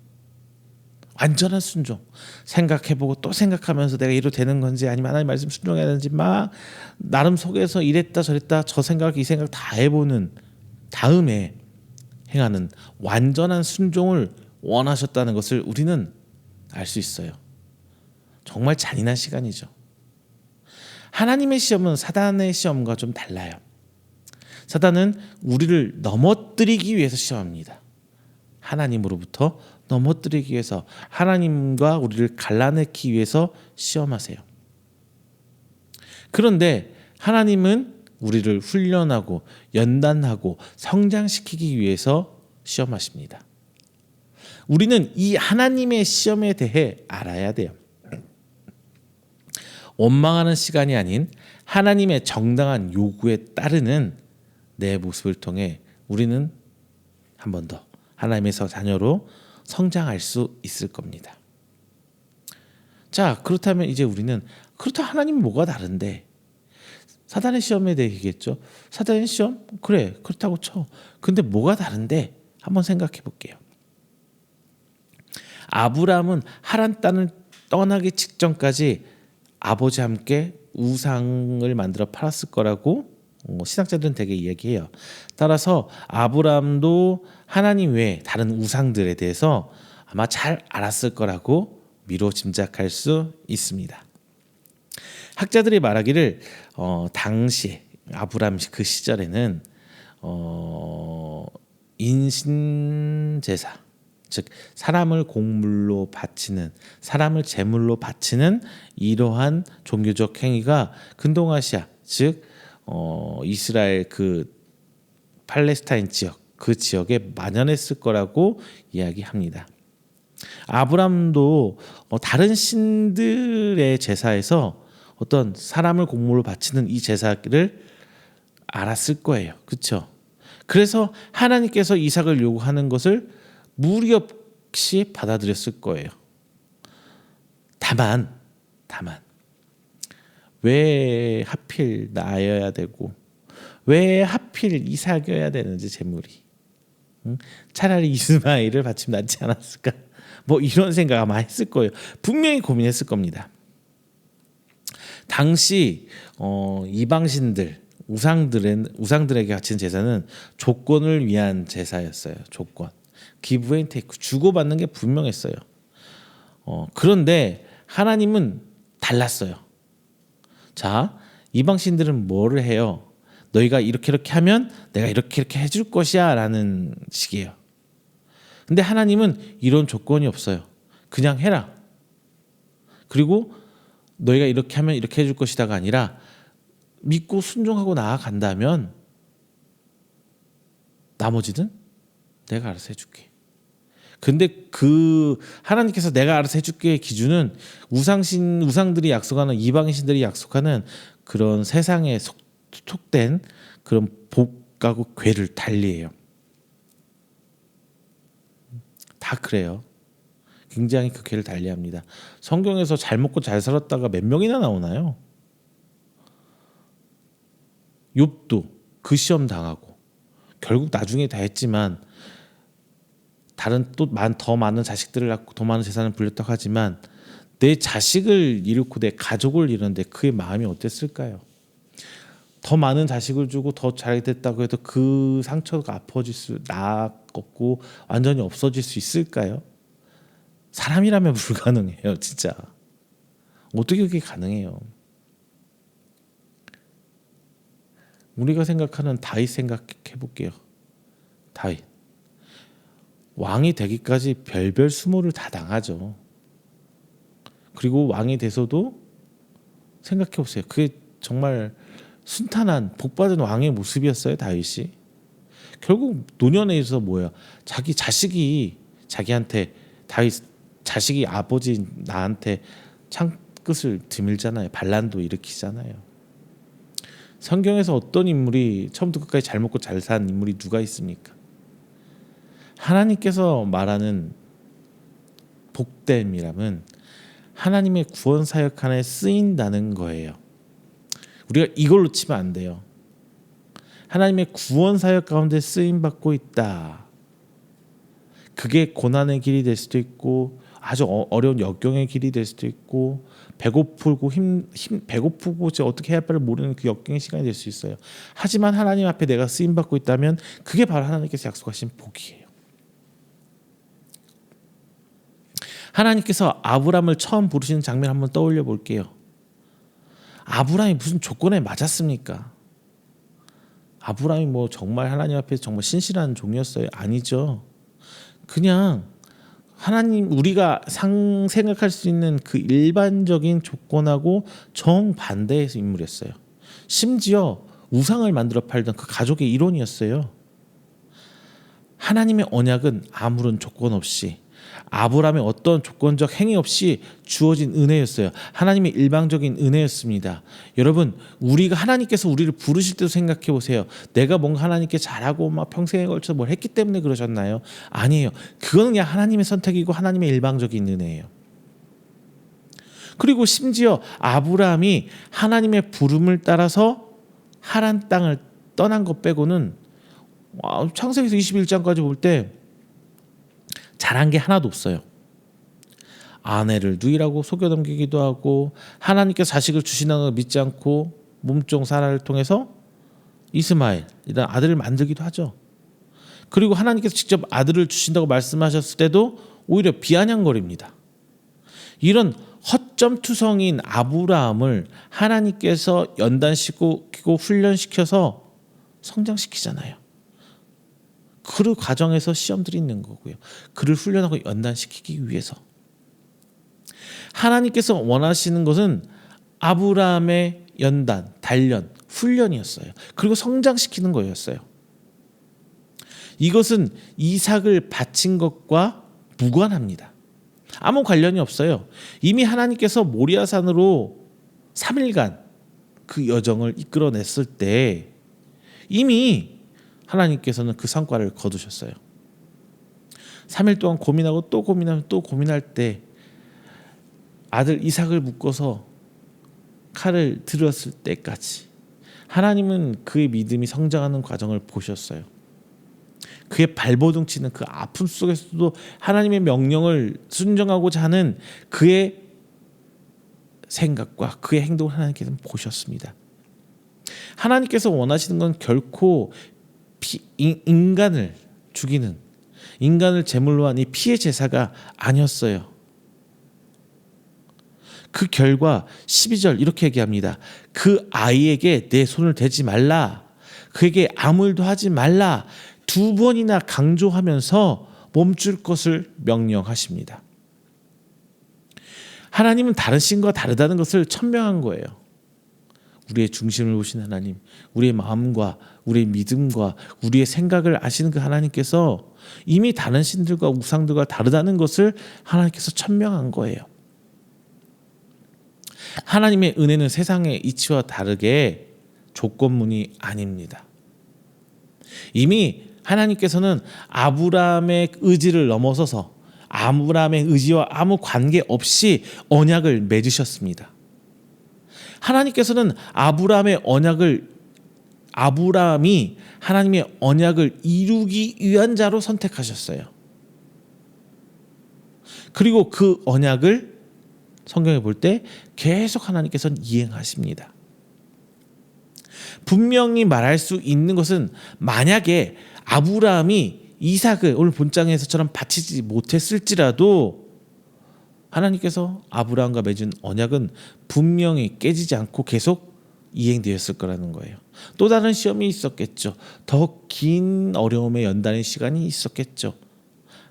완전한 순종, 생각해보고 또 생각하면서 내가 이래도 되는 건지 아니면 하나님 말씀 순종해야 되는지 막 나름 속에서 이랬다 저랬다 저 생각 이 생각 다 해보는 다음에 행하는 완전한 순종을 원하셨다는 것을 우리는 알 수 있어요. 정말 잔인한 시간이죠. 하나님의 시험은 사단의 시험과 좀 달라요. 사단은 우리를 넘어뜨리기 위해서 시험합니다. 하나님으로부터 넘어뜨리기 위해서, 하나님과 우리를 갈라내기 위해서 시험하세요. 그런데 하나님은 우리를 훈련하고 연단하고 성장시키기 위해서 시험하십니다. 우리는 이 하나님의 시험에 대해 알아야 돼요. 원망하는 시간이 아닌 하나님의 정당한 요구에 따르는 내 모습을 통해 우리는 한 번 더 하나님의 자녀로 성장할 수 있을 겁니다. 자, 그렇다면 이제 우리는 하나님은 뭐가 다른데? 사단의 시험에 대해 얘기했죠. 사단의 시험? 그래, 그렇다고 쳐. 근데 뭐가 다른데? 한번 생각해 볼게요. 아브라함은 하란 땅을 떠나기 직전까지 아버지와 함께 우상을 만들어 팔았을 거라고 신학자들은 되게 이야기해요. 따라서 아브라함도 하나님 외에 다른 우상들에 대해서 아마 잘 알았을 거라고 미로 짐작할 수 있습니다. 학자들이 말하기를 당시 아브라함 그 시절에는 인신제사, 즉 사람을 곡물로 바치는, 사람을 제물로 바치는 이러한 종교적 행위가 근동아시아, 즉 이스라엘 그 팔레스타인 지역, 그 지역에 만연했을 거라고 이야기합니다. 아브람도 다른 신들의 제사에서 어떤 사람을 곡물로 바치는 이 제사를 알았을 거예요. 그렇죠? 그래서 하나님께서 이삭을 요구하는 것을 무리 없이 받아들였을 거예요. 다만 왜 하필 나여야 되고 왜 하필 이삭이어야 되는지 제물이 차라리 이스마엘을 바치면 낫지 않았을까? 뭐 이런 생각 아마 했을 거예요. 분명히 고민했을 겁니다. 당시 이방신들 우상들에게 바치는 제사는 조건을 위한 제사였어요. 조건, 기브 앤 테이크, 주고받는 게 분명했어요. 그런데 하나님은 달랐어요. 자, 이방신들은 뭐를 해요? 너희가 이렇게 하면 내가 이렇게 해줄 것이야 라는 식이에요. 근데 하나님은 이런 조건이 없어요. 그냥 해라. 그리고 너희가 이렇게 하면 이렇게 해줄 것이다가 아니라 믿고 순종하고 나아간다면 나머지는 내가 알아서 해줄게. 근데 그 하나님께서 내가 알아서 해줄게의 기준은 우상들이 약속하는, 이방신들이 약속하는 그런 세상에 속된 그런 복하고 괴를 달리해요. 다 그래요. 굉장히 그 괴를 달리합니다. 성경에서 잘 먹고 잘 살았다가 몇 명이나 나오나요? 욥도 그 시험 당하고 결국 나중에 다 했지만 다른 또 더 많은 자식들을 낳고 더 많은 재산을 불렸다고 하지만 내 자식을 잃고 내 가족을 잃었는데 그의 마음이 어땠을까요? 더 많은 자식을 주고 더 잘 됐다고 해도 그 상처가 아파질 수 나았고 완전히 없어질 수 있을까요? 사람이라면 불가능해요. 진짜 어떻게 그게 가능해요? 우리가 생각하는 다윗 생각해 볼게요. 다윗 왕이 되기까지 별별 수모를 다 당하죠. 그리고 왕이 돼서도 생각해 보세요. 그게 정말 순탄한 복받은 왕의 모습이었어요. 다윗이 결국 노년에서 뭐야? 자기 자식이 자기한테 다윗 자식이 아버지 나한테 창끝을 드밀잖아요. 반란도 일으키잖아요. 성경에서 어떤 인물이 처음부터 끝까지 잘 먹고 잘 산 인물이 누가 있습니까? 하나님께서 말하는 복됨이라면 하나님의 구원 사역 안에 쓰인다는 거예요. 우리가 이걸 놓치면 안 돼요. 하나님의 구원 사역 가운데 쓰임 받고 있다. 그게 고난의 길이 될 수도 있고 아주 어려운 역경의 길이 될 수도 있고 배고프고 배고프고 어떻게 해야 할지를 모르는 그 역경의 시간이 될 수 있어요. 하지만 하나님 앞에 내가 쓰임 받고 있다면 그게 바로 하나님께서 약속하신 복이에요. 하나님께서 아브람을 처음 부르시는 장면 한번 떠올려 볼게요. 아브람이 무슨 조건에 맞았습니까? 아브람이 뭐 정말 하나님 앞에서 정말 신실한 종이었어요? 아니죠. 그냥 하나님 우리가 생각할 수 있는 그 일반적인 조건하고 정반대의 인물이었어요. 심지어 우상을 만들어 팔던 그 가족의 일원이었어요. 하나님의 언약은 아무런 조건 없이 아브라함의 어떤 조건적 행위 없이 주어진 은혜였어요. 하나님의 일방적인 은혜였습니다. 여러분 우리가 하나님께서 우리를 부르실 때도 생각해 보세요. 내가 뭔가 하나님께 잘하고 막 평생에 걸쳐서 뭘 했기 때문에 그러셨나요? 아니에요. 그건 그냥 하나님의 선택이고 하나님의 일방적인 은혜예요. 그리고 심지어 아브라함이 하나님의 부름을 따라서 하란 땅을 떠난 것 빼고는 창세기에서 21장까지 볼 때 잘한 게 하나도 없어요. 아내를 누이라고 속여 넘기기도 하고 하나님께서 자식을 주신다는 걸 믿지 않고 몸종 사라를 통해서 이스마엘이라는 아들을 만들기도 하죠. 그리고 하나님께서 직접 아들을 주신다고 말씀하셨을 때도 오히려 비아냥거립니다. 이런 허점투성인 아브라함을 하나님께서 연단시키고 훈련시켜서 성장시키잖아요. 그 과정에서 시험들이 있는 거고요. 그를 훈련하고 연단시키기 위해서 하나님께서 원하시는 것은 아브라함의 연단, 단련, 훈련이었어요. 그리고 성장시키는 거였어요. 이것은 이삭을 바친 것과 무관합니다. 아무 관련이 없어요. 이미 하나님께서 모리아산으로 3일간 그 여정을 이끌어냈을 때 이미 하나님께서는 그 성과를 거두셨어요. 3일 동안 고민하고 또 고민하면 또 고민할 때 아들 이삭을 묶어서 칼을 들었을 때까지 하나님은 그의 믿음이 성장하는 과정을 보셨어요. 그의 발버둥 치는 그 아픔 속에서도 하나님의 명령을 순종하고자 하는 그의 생각과 그의 행동을 하나님께서는 보셨습니다. 하나님께서 원하시는 건 결코 인간을 죽이는 인간을 제물로 한 이 피의 제사가 아니었어요. 그 결과 12절 이렇게 얘기합니다. 그 아이에게 내 손을 대지 말라. 그에게 아무 일도 하지 말라. 2번이나 강조하면서 멈출 것을 명령하십니다. 하나님은 다른 신과 다르다는 것을 천명한 거예요. 우리의 중심을 보신 하나님, 우리의 마음과 우리의 믿음과 우리의 생각을 아시는 그 하나님께서 이미 다른 신들과 우상들과 다르다는 것을 하나님께서 천명한 거예요. 하나님의 은혜는 세상의 이치와 다르게 조건문이 아닙니다. 이미 하나님께서는 아브라함의 의지를 넘어서서 아브라함의 의지와 아무 관계없이 언약을 맺으셨습니다. 하나님께서는 아브라함이 하나님의 언약을 이루기 위한 자로 선택하셨어요. 그리고 그 언약을 성경에 볼 때 계속 하나님께서는 이행하십니다. 분명히 말할 수 있는 것은 만약에 아브라함이 이삭을 오늘 본장에서처럼 바치지 못했을지라도 하나님께서 아브라함과 맺은 언약은 분명히 깨지지 않고 계속 이행되었을 거라는 거예요. 또 다른 시험이 있었겠죠. 더 긴 어려움의 연단의 시간이 있었겠죠.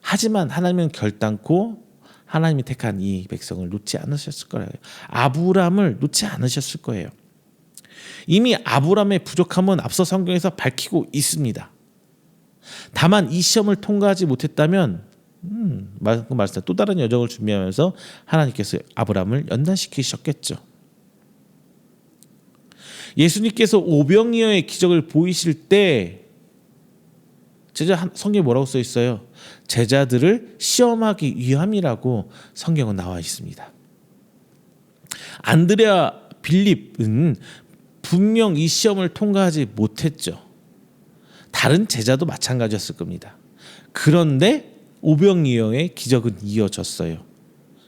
하지만 하나님은 결단코 하나님이 택한 이 백성을 놓지 않으셨을 거예요. 아브라함을 놓지 않으셨을 거예요. 이미 아브라함의 부족함은 앞서 성경에서 밝히고 있습니다. 다만 이 시험을 통과하지 못했다면 말씀 또 다른 여정을 준비하면서 하나님께서 아브라함을 연단시키셨겠죠. 예수님께서 오병이어의 기적을 보이실 때 성경에 뭐라고 써 있어요? 제자들을 시험하기 위함이라고 성경은 나와 있습니다. 안드레아 빌립은 분명 이 시험을 통과하지 못했죠. 다른 제자도 마찬가지였을 겁니다. 그런데 오병이어의 기적은 이어졌어요.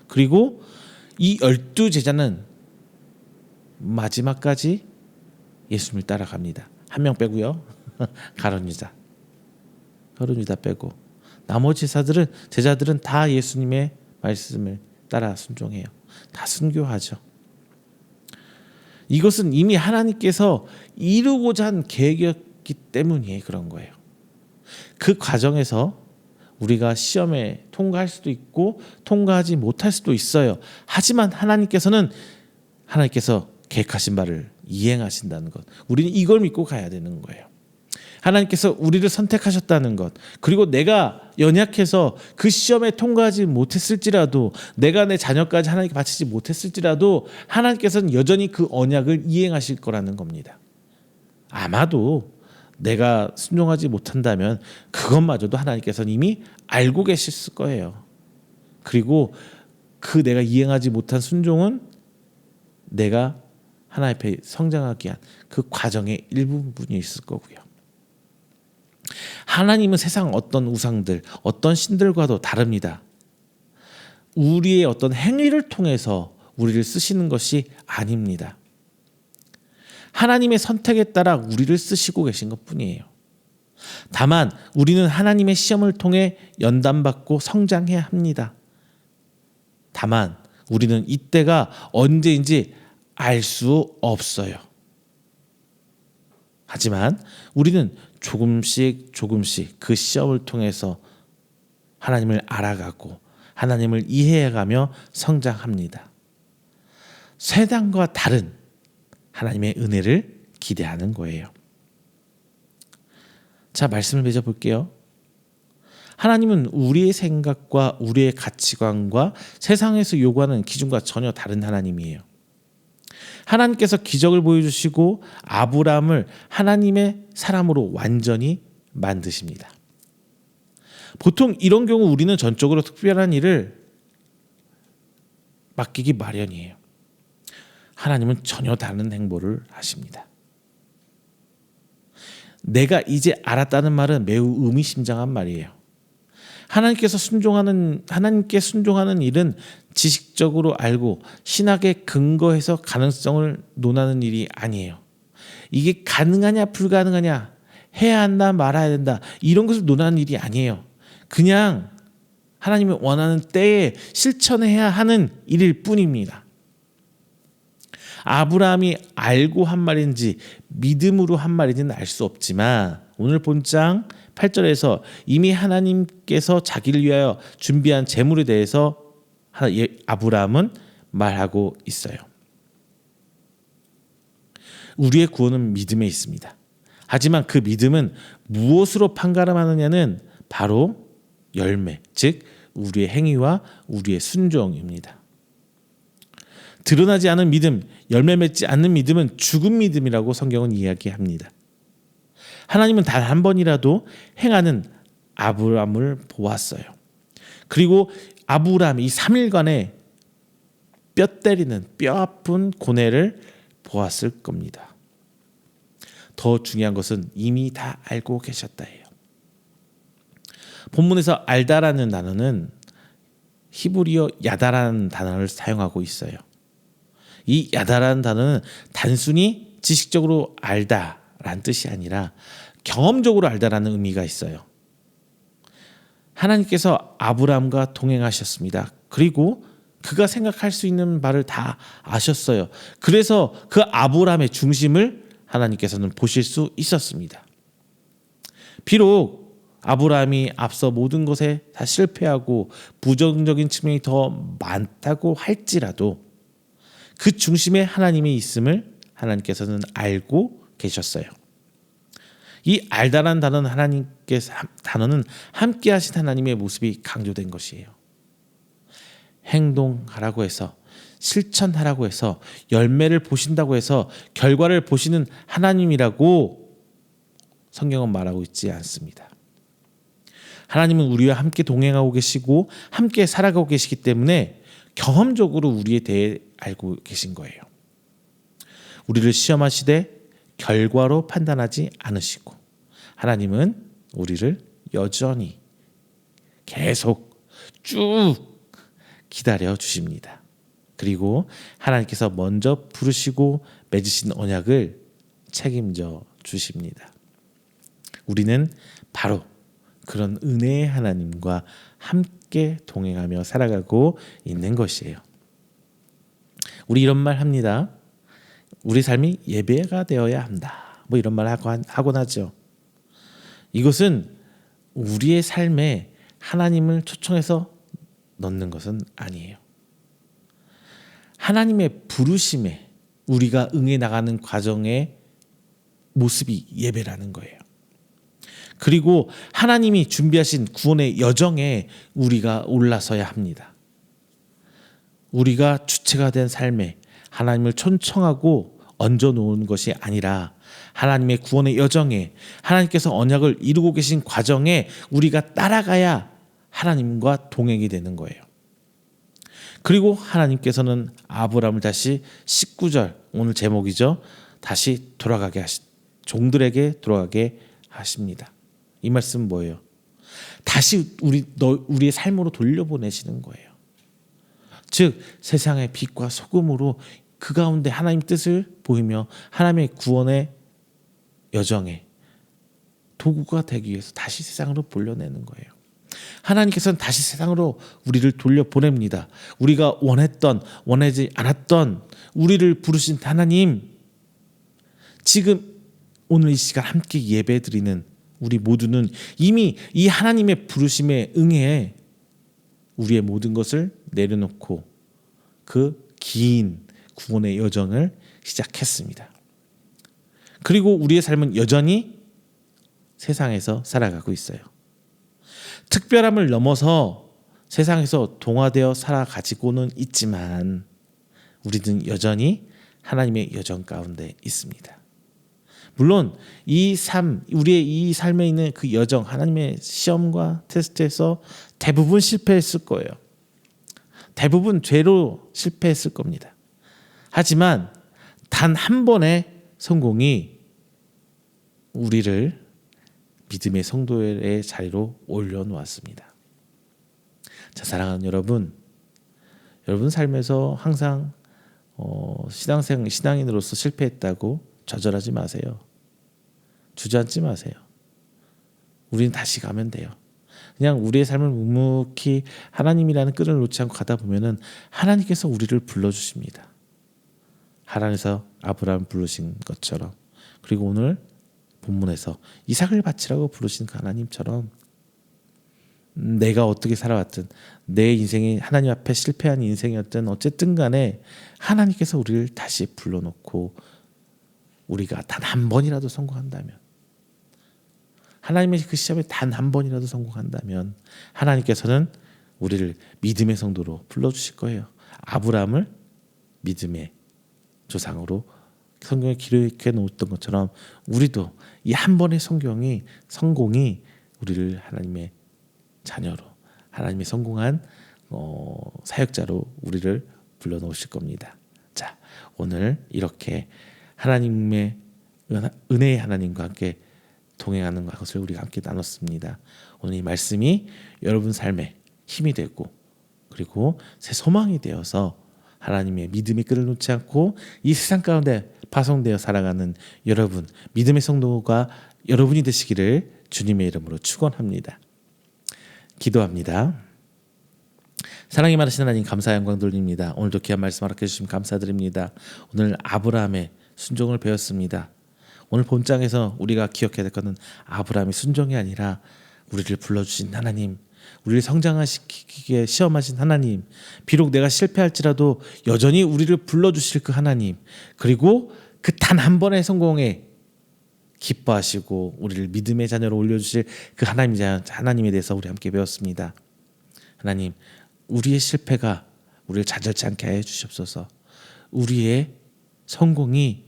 그리고 이 12제자는 마지막까지 예수님을 따라갑니다. 한 명 빼고요. 가룟 유다 빼고 나머지 제자들은 다 예수님의 말씀을 따라 순종해요. 다 순교하죠. 이것은 이미 하나님께서 이루고자 한 계획이었기 때문에 그런 거예요. 그 과정에서 우리가 시험에 통과할 수도 있고 통과하지 못할 수도 있어요. 하지만 하나님께서 계획하신 바를 이행하신다는 것, 우리는 이걸 믿고 가야 되는 거예요. 하나님께서 우리를 선택하셨다는 것, 그리고 내가 연약해서 그 시험에 통과하지 못했을지라도, 내가 내 자녀까지 하나님께 바치지 못했을지라도 하나님께서는 여전히 그 언약을 이행하실 거라는 겁니다. 아마도 내가 순종하지 못한다면 그것마저도 하나님께서는 이미 알고 계셨을 거예요. 그리고 그 내가 이행하지 못한 순종은 내가 하나님 앞에 성장하기 위한 그 과정의 일부분이 있을 거고요. 하나님은 세상 어떤 우상들, 어떤 신들과도 다릅니다. 우리의 어떤 행위를 통해서 우리를 쓰시는 것이 아닙니다. 하나님의 선택에 따라 우리를 쓰시고 계신 것뿐이에요. 다만 우리는 하나님의 시험을 통해 연단받고 성장해야 합니다. 다만 우리는 이때가 언제인지 알 수 없어요. 하지만 우리는 조금씩 그 시험을 통해서 하나님을 알아가고 하나님을 이해해가며 성장합니다. 세상과 다른 하나님의 은혜를 기대하는 거예요. 자, 말씀을 맺어볼게요. 하나님은 우리의 생각과 우리의 가치관과 세상에서 요구하는 기준과 전혀 다른 하나님이에요. 하나님께서 기적을 보여주시고 아브라함을 하나님의 사람으로 완전히 만드십니다. 보통 이런 경우 우리는 전적으로 특별한 일을 맡기기 마련이에요. 하나님은 전혀 다른 행보를 하십니다. 내가 이제 알았다는 말은 매우 의미심장한 말이에요. 하나님께 순종하는 일은 지식적으로 알고 신학에 근거해서 가능성을 논하는 일이 아니에요. 이게 가능하냐 불가능하냐, 해야 한다 말아야 된다, 이런 것을 논하는 일이 아니에요. 그냥 하나님이 원하는 때에 실천해야 하는 일일 뿐입니다. 아브라함이 알고 한 말인지 믿음으로 한 말인지는 알 수 없지만 오늘 본장 8절에서 이미 하나님께서 자기를 위하여 준비한 재물에 대해서 아브라함은 말하고 있어요. 우리의 구원은 믿음에 있습니다. 하지만 그 믿음은 무엇으로 판가름하느냐는 바로 열매, 즉 우리의 행위와 우리의 순종입니다. 드러나지 않은 믿음, 열매 맺지 않는 믿음은 죽은 믿음이라고 성경은 이야기합니다. 하나님은 단 한 번이라도 행하는 아브라함을 보았어요. 그리고 아브라함이 3일간의 뼈 때리는 뼈 아픈 고뇌를 보았을 겁니다. 더 중요한 것은 이미 다 알고 계셨다예요. 본문에서 알다라는 단어는 히브리어 야다라는 단어를 사용하고 있어요. 이 야다라는 단어는 단순히 지식적으로 알다라는 뜻이 아니라 경험적으로 알다라는 의미가 있어요. 하나님께서 아브라함과 동행하셨습니다. 그리고 그가 생각할 수 있는 바를 다 아셨어요. 그래서 그 아브라함의 중심을 하나님께서는 보실 수 있었습니다. 비록 아브라함이 앞서 모든 것에 다 실패하고 부정적인 측면이 더 많다고 할지라도 그 중심에 하나님이 있음을 하나님께서는 알고 계셨어요. 이 알다라는 단어는 함께 하신 하나님의 모습이 강조된 것이에요. 행동하라고 해서, 실천하라고 해서, 열매를 보신다고 해서 결과를 보시는 하나님이라고 성경은 말하고 있지 않습니다. 하나님은 우리와 함께 동행하고 계시고 함께 살아가고 계시기 때문에 경험적으로 우리에 대해 알고 계신 거예요. 우리를 시험하시되 결과로 판단하지 않으시고, 하나님은 우리를 여전히 계속 쭉 기다려 주십니다. 그리고 하나님께서 먼저 부르시고 맺으신 언약을 책임져 주십니다. 우리는 바로 그런 은혜의 하나님과 함께 동행하며 살아가고 있는 것이에요. 우리 이런 말 합니다. 우리 삶이 예배가 되어야 한다. 뭐 이런 말 하곤 하죠. 이것은 우리의 삶에 하나님을 초청해서 넣는 것은 아니에요. 하나님의 부르심에 우리가 응해 나가는 과정의 모습이 예배라는 거예요. 그리고 하나님이 준비하신 구원의 여정에 우리가 올라서야 합니다. 우리가 주체가 된 삶에 하나님을 초청하고 얹어놓은 것이 아니라 하나님의 구원의 여정에, 하나님께서 언약을 이루고 계신 과정에 우리가 따라가야 하나님과 동행이 되는 거예요. 그리고 하나님께서는 아브라함을 다시 19절, 오늘 제목이죠, 다시 종들에게 돌아가게 하십니다. 이 말씀은 뭐예요? 다시 우리의 삶으로 돌려보내시는 거예요. 즉 세상의 빛과 소금으로 그 가운데 하나님 뜻을 보이며 하나님의 구원의 여정에 도구가 되기 위해서 다시 세상으로 불려내는 거예요. 하나님께서는 다시 세상으로 우리를 돌려보냅니다. 우리가 원하지 않았던 우리를 부르신 하나님, 지금 오늘 이 시간 함께 예배드리는 우리 모두는 이미 이 하나님의 부르심에 응해 우리의 모든 것을 내려놓고 그 긴 구원의 여정을 시작했습니다. 그리고 우리의 삶은 여전히 세상에서 살아가고 있어요. 특별함을 넘어서 세상에서 동화되어 살아가지고는 있지만 우리는 여전히 하나님의 여정 가운데 있습니다. 물론 우리의 이 삶에 있는 그 여정, 하나님의 시험과 테스트에서 대부분 실패했을 거예요. 대부분 죄로 실패했을 겁니다. 하지만 단 한 번의 성공이 우리를 믿음의 성도의 자리로 올려놓았습니다. 자, 사랑하는 여러분 삶에서 항상 신앙인으로서 실패했다고 좌절하지 마세요. 주저앉지 마세요. 우리는 다시 가면 돼요. 그냥 우리의 삶을 묵묵히 하나님이라는 끈을 놓지 않고 가다 보면은 하나님께서 우리를 불러주십니다. 하나님께서 아브라함 부르신 것처럼, 그리고 오늘 본문에서 이삭을 바치라고 부르신 그 하나님처럼 내가 어떻게 살아왔든 내 인생이 하나님 앞에 실패한 인생이었든 어쨌든 간에 하나님께서 우리를 다시 불러놓고 우리가 단 한 번이라도 성공한다면, 하나님의 그 시험에 단 한 번이라도 성공한다면 하나님께서는 우리를 믿음의 성도로 불러주실 거예요. 아브라함을 믿음의 조상으로 성경에 기록해 놓았던 것처럼 우리도 이 한 번의 성공이 우리를 하나님의 자녀로, 하나님의 성공한 사역자로 우리를 불러놓으실 겁니다. 자, 오늘 이렇게 하나님의 은혜의 하나님과 함께 동행하는 것을 우리가 함께 나눴습니다. 오늘 이 말씀이 여러분 삶에 힘이 되고 그리고 새 소망이 되어서 하나님의 믿음의 끈을 놓지 않고 이 세상 가운데 파송되어 살아가는 여러분, 믿음의 성도가 여러분이 되시기를 주님의 이름으로 축원합니다. 기도합니다. 사랑이 많으신 하나님, 감사 영광 돌립니다. 오늘도 귀한 말씀 허락해 주시면 감사드립니다. 오늘 아브라함의 순종을 배웠습니다. 오늘 본장에서 우리가 기억해야 될 것은 아브라함의 순종이 아니라 우리를 불러주신 하나님, 우리를 성장시키기에 시험하신 하나님, 비록 내가 실패할지라도 여전히 우리를 불러주실 그 하나님, 그리고 그 단 한 번의 성공에 기뻐하시고 우리를 믿음의 자녀로 올려주실 그 하나님에 대해서 우리 함께 배웠습니다. 하나님, 우리의 실패가 우리를 좌절치 않게 해 주시옵소서. 우리의 성공이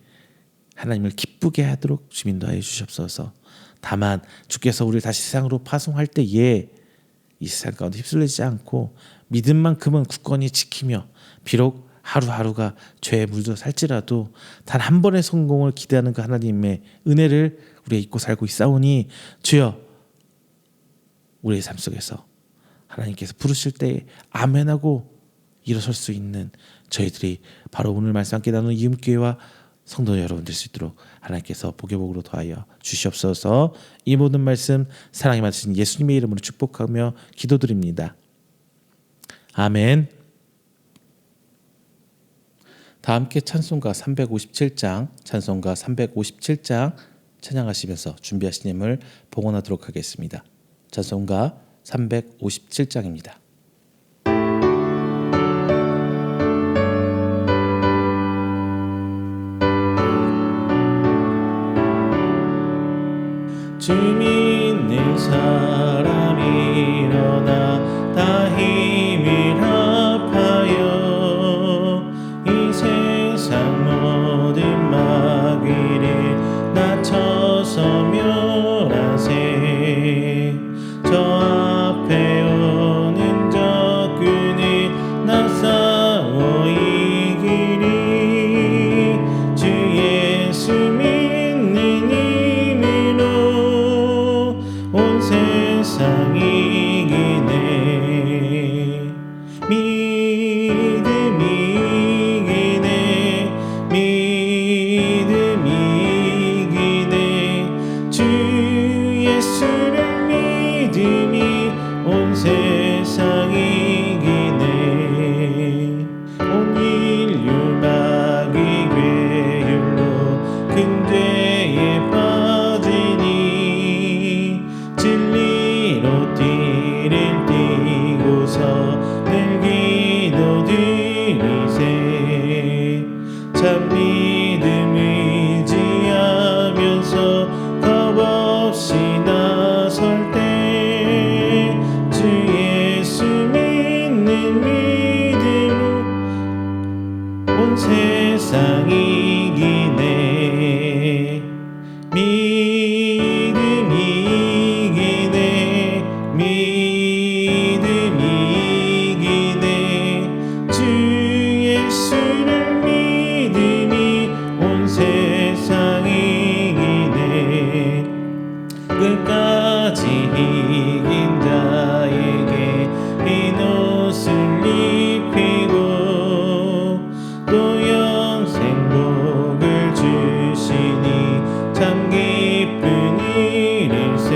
하나님을 기쁘게 하도록 주민도하여 주시옵소서. 다만 주께서 우리를 다시 세상으로 파송할 때에 이 세상 가운데 휩쓸리지 않고 믿음만큼은 굳건히 지키며 비록 하루하루가 죄에 물들어 살지라도 단 한 번의 성공을 기대하는 그 하나님의 은혜를 우리가 잊고 살고 있사오니 주여, 우리의 삶 속에서 하나님께서 부르실 때에 아멘하고 일어설 수 있는 저희들이 바로 오늘 말씀 함께 나누는 이음교회와 성도 여러분 될 수 있도록 하나님께서 복의 복으로 더하여 주시옵소서. 이 모든 말씀 사랑이 많으신 예수님의 이름으로 축복하며 기도드립니다. 아멘. 다 함께 찬송가 357장 찬양하시면서 준비하신 힘을 봉헌하도록 하겠습니다. 찬송가 357장입니다. 주 믿는 사람이 일어나 다 힘을 합하여 이 세상 모든 마귀를 낮춰서 멸하세. 저 앞에 오는 적군을 나싸워 이기리. 주 예수 믿는 힘으로 온 세상 이기네. 믿음이 이기네. 믿음이 이기네. 주 예수를 믿음이 온 세상 이기네. 온 인류 마귀 괴율로 근죄에 빠지니 진리로 띠를 띠고서 늘 기도드리세. 참 믿음 의지하면서 겁없이 나설 때 주 예수 믿는 믿음으로 온 세상 이기네. 믿음이 이기네. 믿음이 이기네. 주 예수를 믿음이 온 세상 이기네. 끝까지 이긴 자에게 흰 옷을 입히고 또 영생 복을 주시니 참 기쁜 일일세.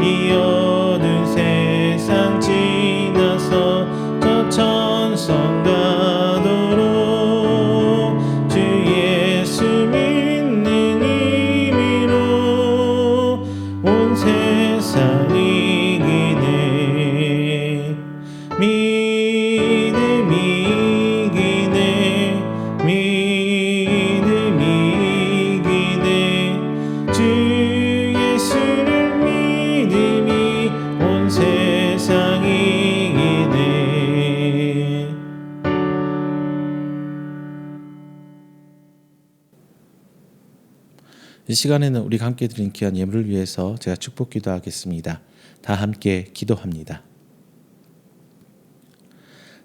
이 어두운 세상 지나서 저 천성 가도록 주 예수 믿는 힘으로 온 세상 이기네. 믿음이 이기네. 믿음이 이기네. 주 예수를 믿음이 온 세상 이기네. 이 시간에는 우리가 함께 드린 귀한 예물을 위해서 제가 축복 기도하겠습니다. 다 함께 기도합니다.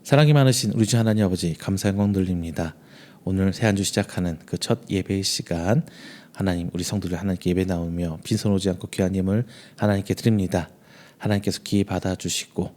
사랑이 많으신 우리 주 하나님 아버지, 감사 영광 돌립니다. 오늘 새 한 주 시작하는 그 첫 예배의 시간, 하나님 우리 성도들 하나님께 예배 나오며 빈손 오지 않고 귀한 예물 하나님께 드립니다. 하나님께서 기회 받아주시고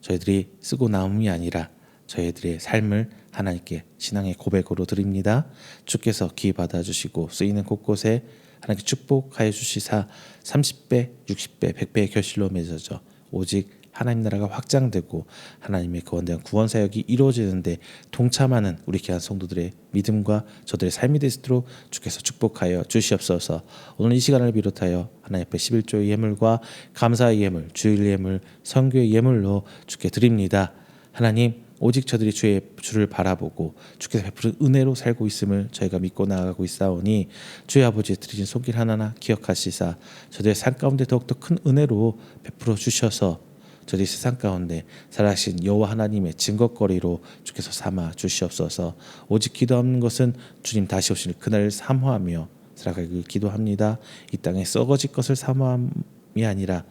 저희들이 쓰고 남음이 아니라 저희들의 삶을 하나님께 신앙의 고백으로 드립니다. 주께서 기 받아주시고 쓰이는 곳곳에 하나님께 축복하여 주시사 30배, 60배, 100배의 결실로 맺어져 오직 하나님 나라가 확장되고 하나님의 거원대한 구원 사역이 이루어지는데 동참하는 우리 귀한 성도들의 믿음과 저들의 삶이 되시도록 주께서 축복하여 주시옵소서. 오늘 이 시간을 비롯하여 하나님 앞에 11조의 예물과 감사의 예물, 주일 예물, 선교의 예물로 주께 드립니다. 하나님, 오직 저들이 주를 바라보고 주께서 베푸는 은혜로 살고 있음을 저희가 믿고 나아가고 있사오니 주의 아버지의 드리신 손길 하나하나 기억하시사 저들의 삶 가운데 더욱더 큰 은혜로 베풀어 주셔서 저희 세상 가운데 살아계신 여호와 하나님의 증거거리로 주께서 삼아 주시옵소서. 오직 기도하는 것은 주님 다시 오실 그날을 사모하며 살아가길 기도합니다. 이 땅에 썩어질 것을 사모함이 아니라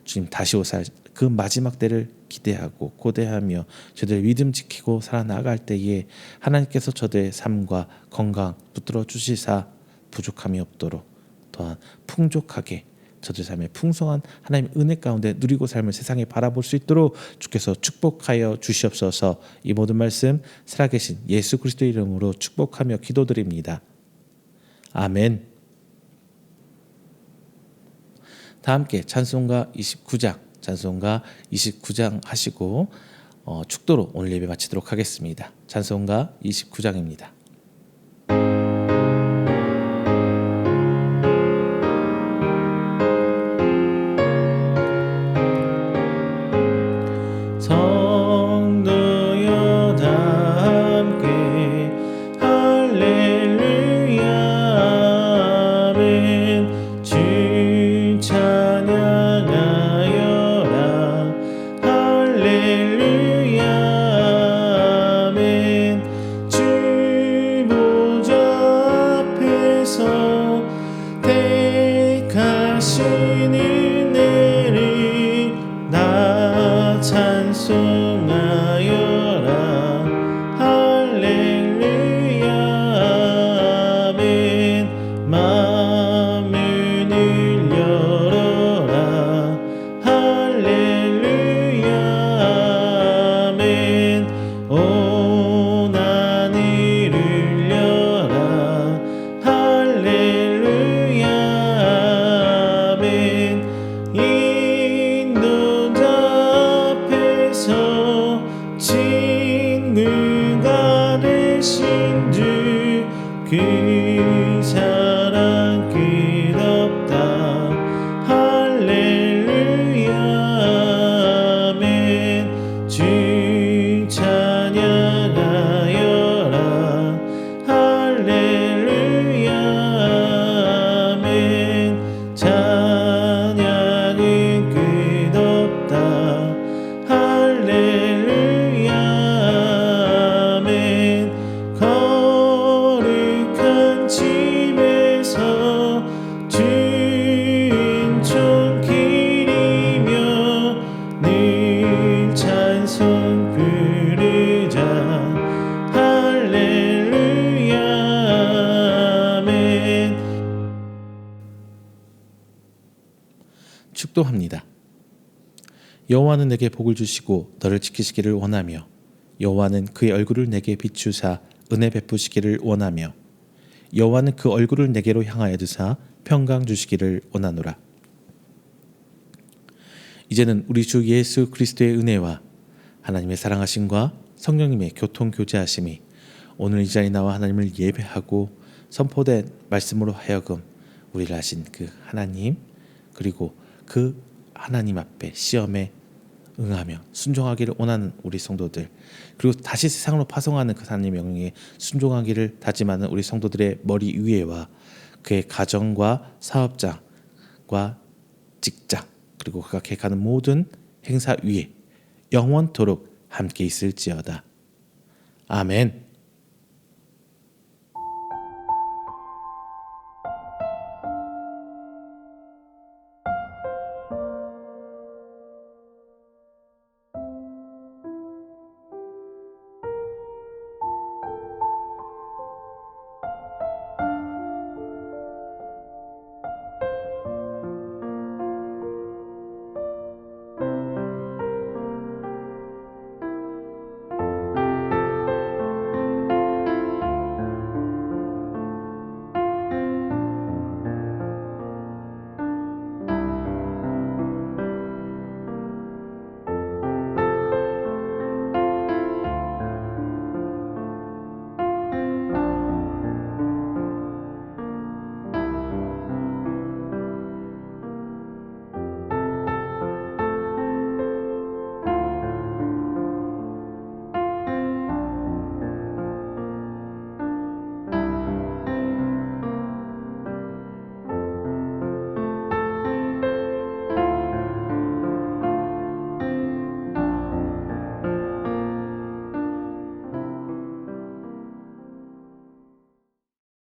주님 다시 오실 그 마지막 때를 기대하고 고대하며 저들의 믿음 지키고 살아나갈 때에 하나님께서 저들의 삶과 건강 붙들어 주시사 부족함이 없도록 또한 풍족하게 저들 삶의 풍성한 하나님의 은혜 가운데 누리고 삶을 세상에 바라볼 수 있도록 주께서 축복하여 주시옵소서. 이 모든 말씀 살아계신 예수 그리스도의 이름으로 축복하며 기도드립니다. 아멘. 다 함께 찬송가 29장 하시고 축도로 오늘 예배 마치도록 하겠습니다. 찬송가 29장입니다. 성도여 다 함께 할렐루야 아멘. 주 찬양하여라 할렐루야 아멘. 주 보좌 앞에서 택하신 은혜를 나 찬송하여라 할렐루야 아멘. 마음을 열어라 할렐루야 아멘. 온 하늘을 열라 할렐루야 아멘. 인도자 앞에서 친구가 되신 주 그 사랑 끝없다 할렐루야 아멘. 주 찬양하여라 할렐루야 아멘. 찬양은 끝없다 할렐루야 아멘. 거룩한 집에서 주인총 기리며 늘 찬송 부르자 할렐루야 아멘. 축도합니다. 여호와는 내게 복을 주시고 너를 지키시기를 원하며 여호와는 그의 얼굴을 내게 비추사 은혜 베푸시기를 원하며 여호와는 그 얼굴을 내게로 향하여 드사 평강 주시기를 원하노라. 이제는 우리 주 예수 그리스도의 은혜와 하나님의 사랑하심과 성령님의 교통 교제하심이 오늘 이 자리에 나와 하나님을 예배하고 선포된 말씀으로 하여금 우리를 하신 그 하나님 그리고 그 하나님 앞에 시험에 응하며 순종하기를 원하는 우리 성도들 그리고 다시 세상으로 파송하는 그 하나님의 명령에 순종하기를 다짐하는 우리 성도들의 머리 위에와 그의 가정과 사업장과 직장 그리고 그가 계획하는 모든 행사 위에 영원토록 함께 있을지어다. 아멘.